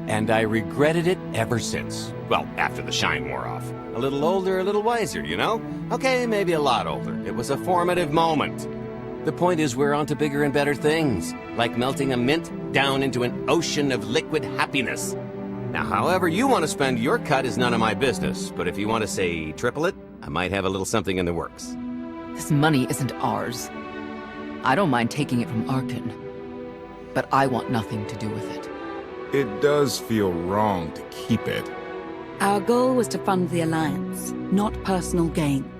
And I regretted it ever since. Well, after the shine wore off. A little older, a little wiser, you know? Okay, maybe a lot older. It was a formative moment. The point is we're on to bigger and better things, like melting a mint down into an ocean of liquid happiness. Now, however you want to spend your cut is none of my business, but if you want to say triple it, I might have a little something in the works. This money isn't ours. I don't mind taking it from Arcann, but I want nothing to do with it. It does feel wrong to keep it. Our goal was to fund the Alliance, not personal gain.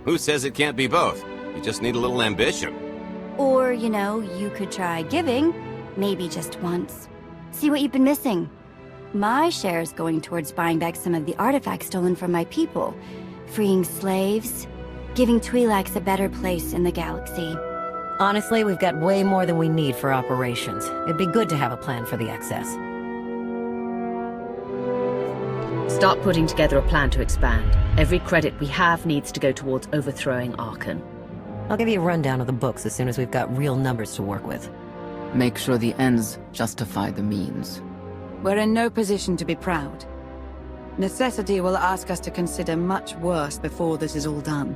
Who says it can't be both? You just need a little ambition. Or, you know, you could try giving, maybe just once. See what you've been missing. My share is going towards buying back some of the artifacts stolen from my people, freeing slaves, giving Twi'leks a better place in the galaxy. Honestly, we've got way more than we need for operations. It'd be good to have a plan for the excess. Start putting together a plan to expand. Every credit we have needs to go towards overthrowing Arcann. I'll give you a rundown of the books as soon as we've got real numbers to work with. Make sure the ends justify the means. We're in no position to be proud. Necessity will ask us to consider much worse before this is all done.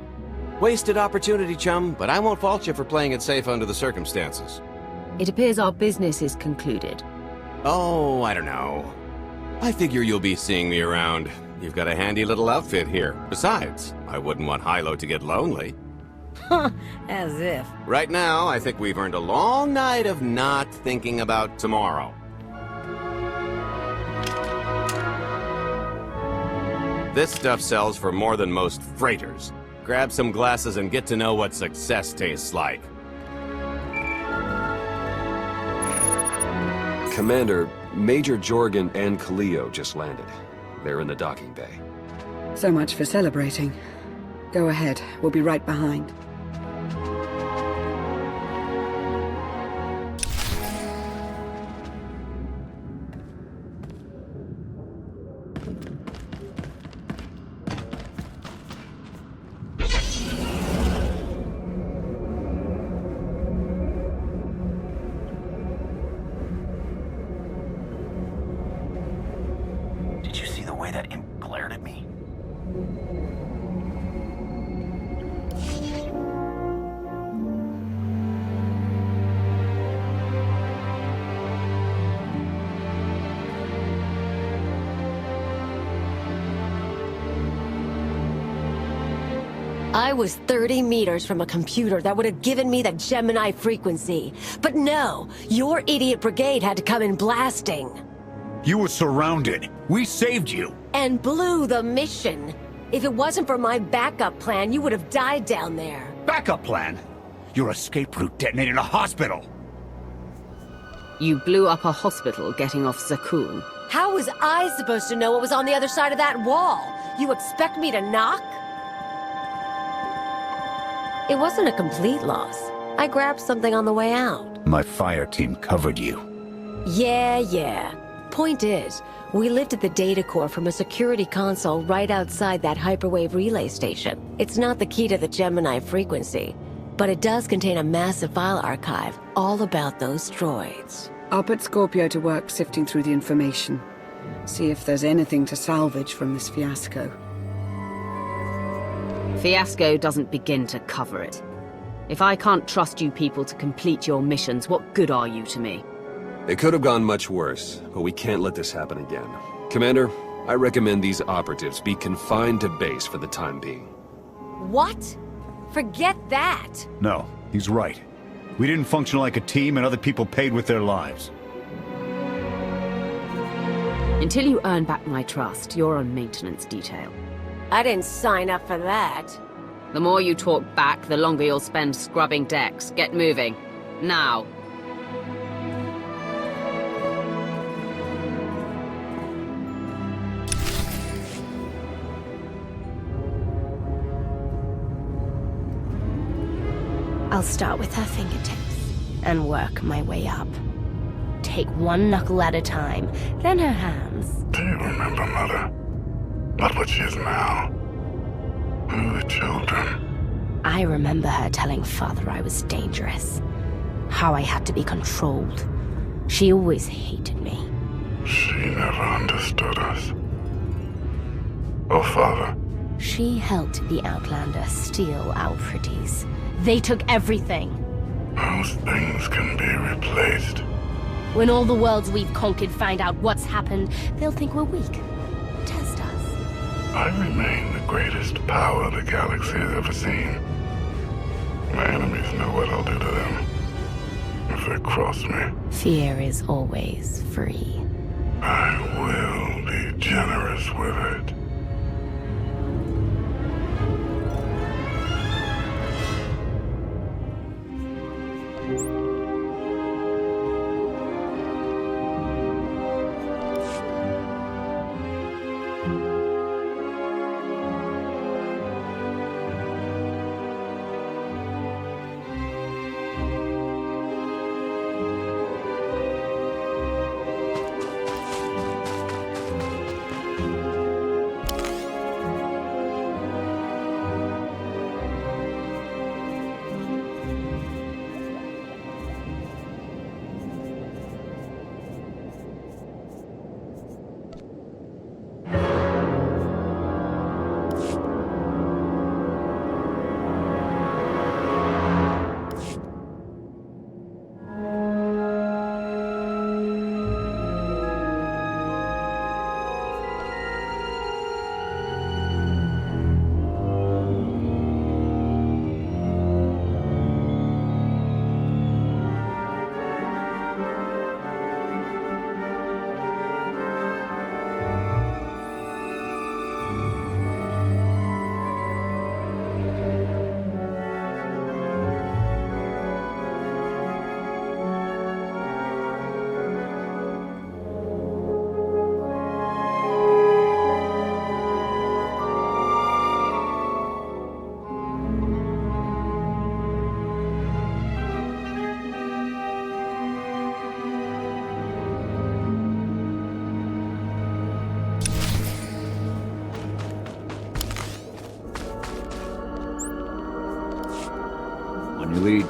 Wasted opportunity, chum, but I won't fault you for playing it safe under the circumstances. It appears our business is concluded. Oh, I don't know. I figure you'll be seeing me around. You've got a handy little outfit here. Besides, I wouldn't want Hilo to get lonely. As if. Right now, I think we've earned a long night of not thinking about tomorrow. This stuff sells for more than most freighters. Grab some glasses and get to know what success tastes like. Commander, Major Jorgen and Kaliyo just landed. They're in the docking bay. So much for celebrating. Go ahead, we'll be right behind. I was 30 meters from a computer that would have given me the Gemini frequency. But no, your idiot brigade had to come in blasting. You were surrounded. We saved you. And blew the mission. If it wasn't for my backup plan, you would have died down there. Backup plan? Your escape route detonated a hospital. You blew up a hospital getting off Zakuul. How was I supposed to know what was on the other side of that wall? You expect me to knock? It wasn't a complete loss. I grabbed something on the way out. My fire team covered you. Yeah. Point is, we lifted the data core from a security console right outside that hyperwave relay station. It's not the key to the Gemini frequency, but it does contain a massive file archive all about those droids. I'll put Scorpio to work sifting through the information. See if there's anything to salvage from this fiasco. Fiasco doesn't begin to cover it. If I can't trust you people to complete your missions, what good are you to me? It could have gone much worse, but we can't let this happen again. Commander, I recommend these operatives be confined to base for the time being. What? Forget that! No, he's right. We didn't function like a team and other people paid with their lives. Until you earn back my trust, you're on maintenance detail. I didn't sign up for that. The more you talk back, the longer you'll spend scrubbing decks. Get moving. Now. I'll start with her fingertips and work my way up. Take one knuckle at a time, then her hands. Do you remember, Mother? Not what she is now. Who are the children? I remember her telling Father I was dangerous. how I had to be controlled. She always hated me. She never understood us. Oh, Father. She helped the Outlander steal our pretties. They took everything. Those things can be replaced. When all the worlds we've conquered find out what's happened, they'll think we're weak. Test us. I remain the greatest power the galaxy has ever seen. My enemies know what I'll do to them if they cross me. Fear is always free. I will be generous with it. On your lead.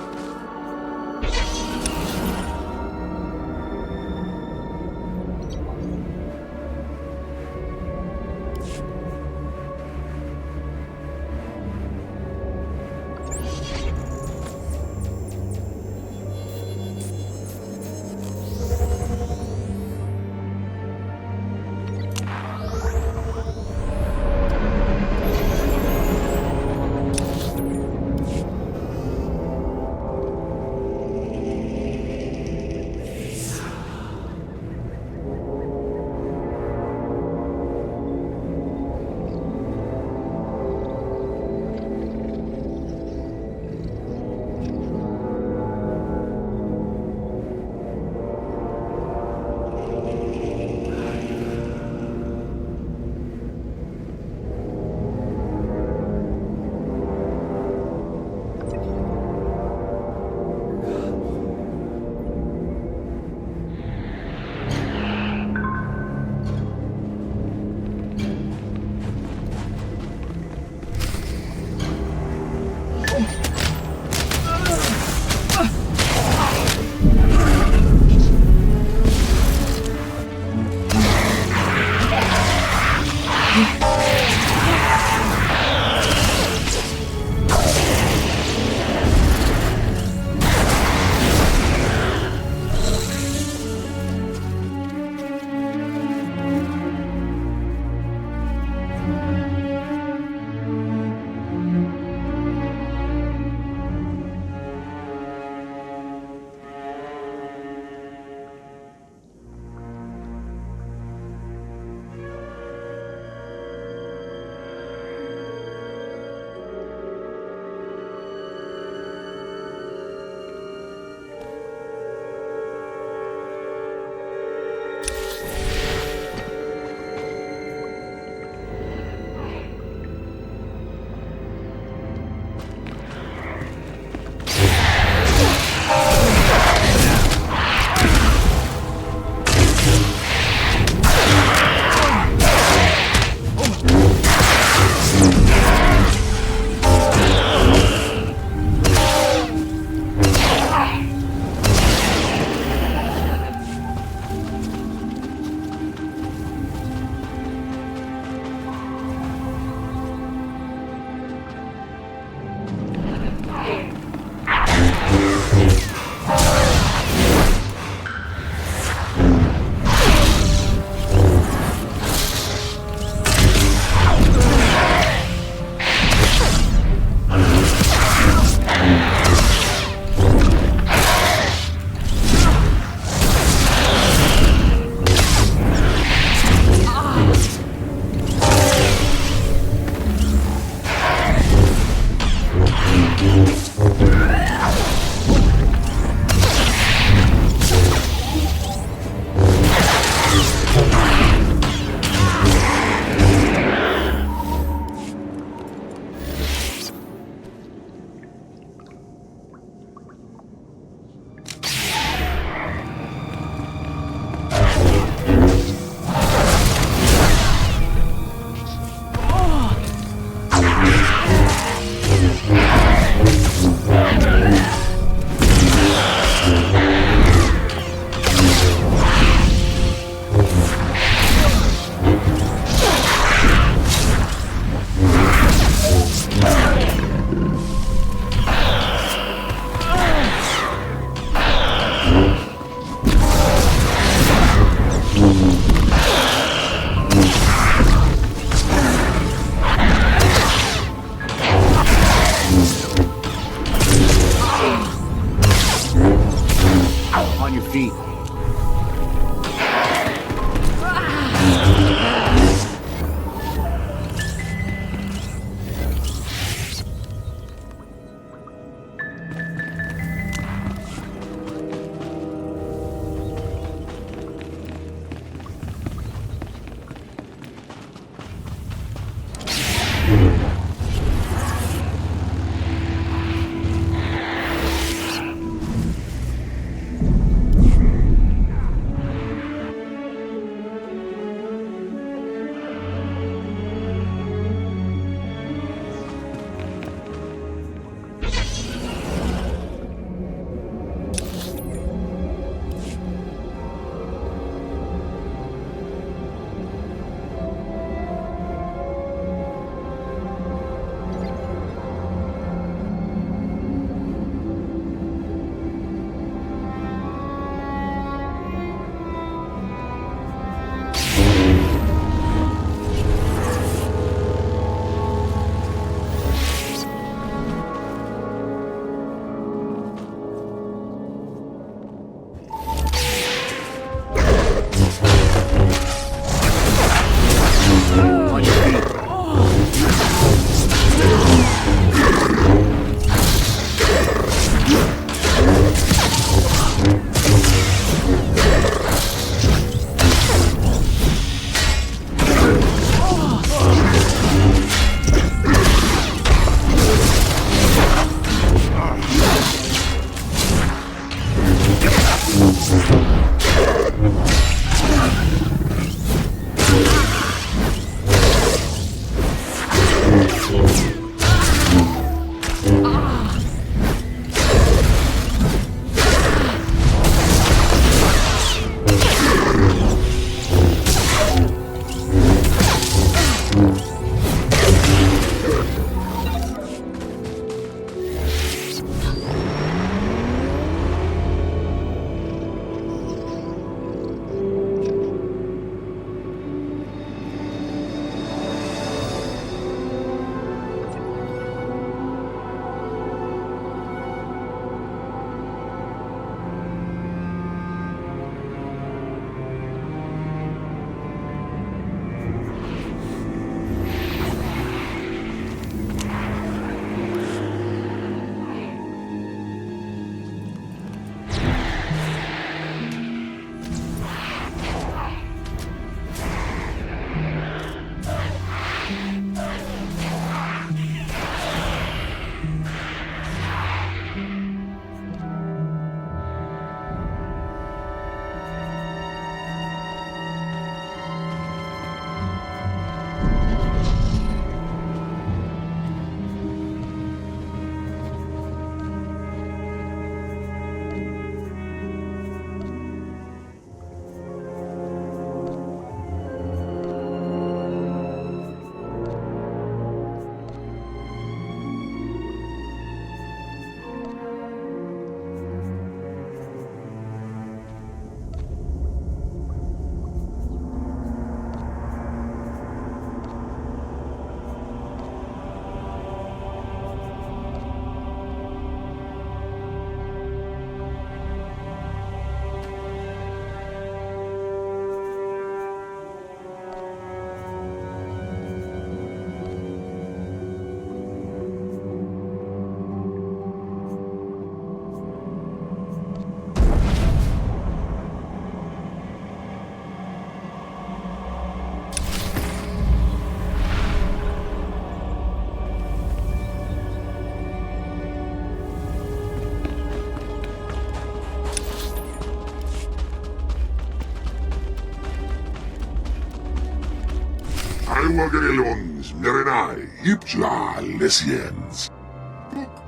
Aiwagerelons, Merenai, Ipja, Lesiens.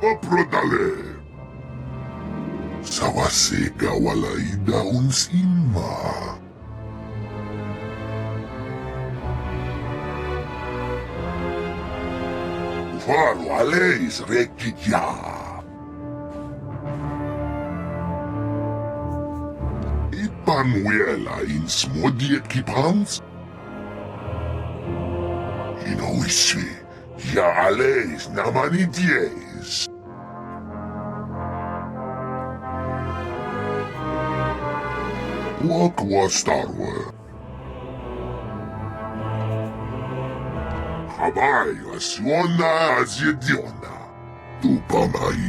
Oprodale. Sawasega walaida unsima. Faro aleis rekitja. Ipanuela in smodi ekipans. Inoisi, ja aleis namanidies. Wakwa Starwe. Habai, Asiona, Aziediona. Tupamai,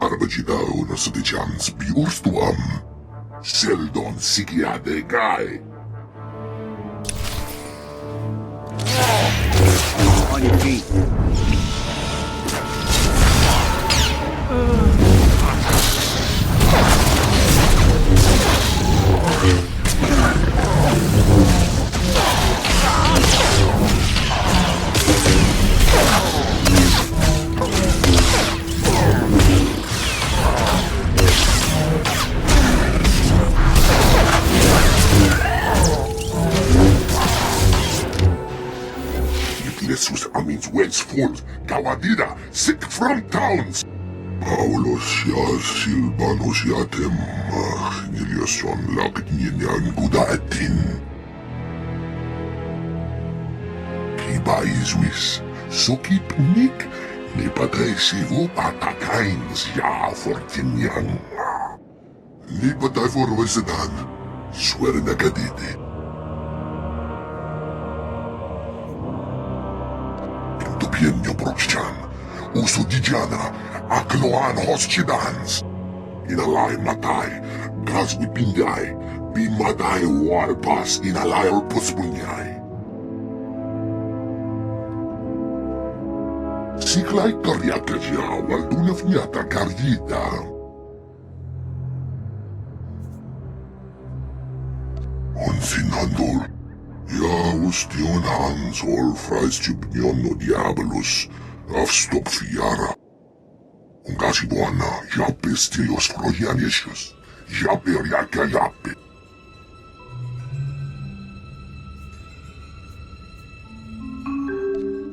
Arbajidao, Nosodijans, Biurstuam. Seldon, Sigiade, Gai. On your feet. Sus amins weds full, Gawadida, sick from towns. Paulos yas silbanos yatem, Nilioson lagdnian gudaetin. Kiba izwis, sokip unik, ne patay sivu patakains ya fortinyan. Ni patay forwesedan, swer na kadidi. Pienio Brochchan, Usudidiana, Akloan Hoschidans. Inalay Matay, Gazwi Pinday, Bimaday Warpas, Inalay Puspunyay. Siklay Karyakaja, Waldunaf Nyata Karyita. Unsinandol, Ya Lustion Hans ol Freistubnion Diabolus of Stopfiara. Ungasi buona, jappe stilios Freudianisius. Jappe riaka jappe.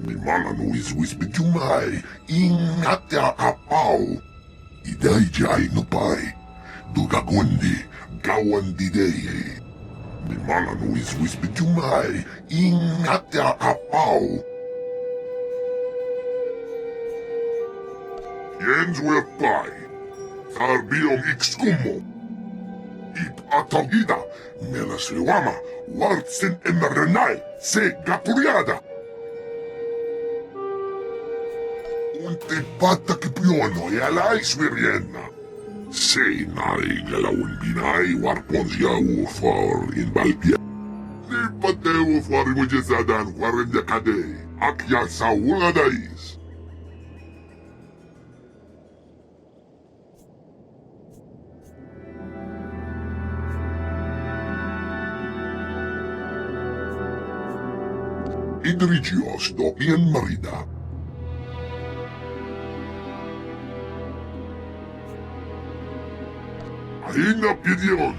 Mi malanu is wispitumai, ingata apau. Idai jai no pai. Dugagundi, gawandi dei. Mi malanu is wispitumai, ingata apau. Jens will buy. Arbiom excumo. Ip atogida. Melasriwama. Wartsin emerenai. Se gapuriada. Unte pata kipiono e alai swirienna. Se nai galawin binai warponsia for in Balpia. Ni pateo for mujesadan warren jakade. Akya sa wuladais. Idrigios do Ian Marida. Aina Pidion.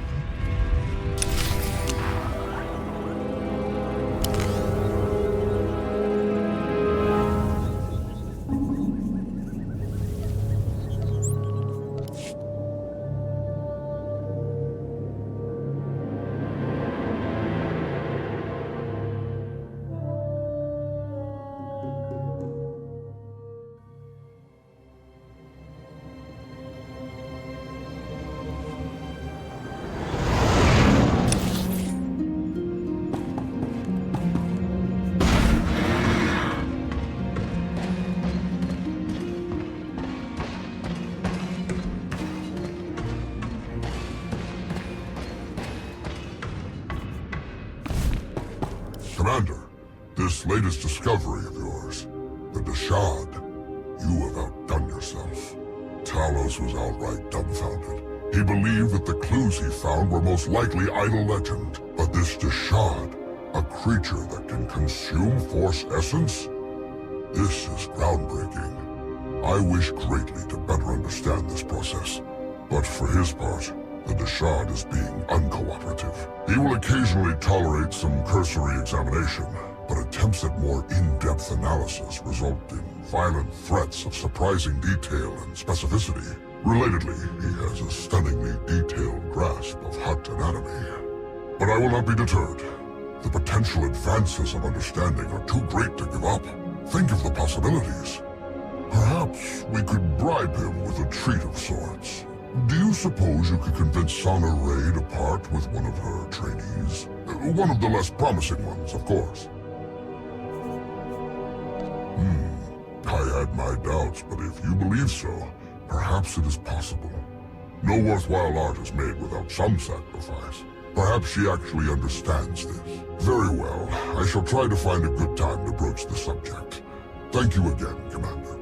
Commander, this latest discovery of yours, the Dashad, you have outdone yourself. Talos was outright dumbfounded. He believed that the clues he found were most likely idle legend. But this Dashad, a creature that can consume Force essence? This is groundbreaking. I wish greatly to better understand this process. But for his part, the Dashad is being uncooperative. He will occasionally tolerate some cursory examination, but attempts at more in-depth analysis result in violent threats of surprising detail and specificity. Relatedly, he has a stunningly detailed grasp of Hutt anatomy. But I will not be deterred. The potential advances of understanding are too great to give up. Think of the possibilities. Perhaps we could bribe him with a treat of sorts. Do you suppose you could convince Sana Ray to part with one of her trainees? One of the less promising ones, of course. I had my doubts, but if you believe so, perhaps it is possible. No worthwhile art is made without some sacrifice. Perhaps she actually understands this. Very well. I shall try to find a good time to broach the subject. Thank you again, Commander.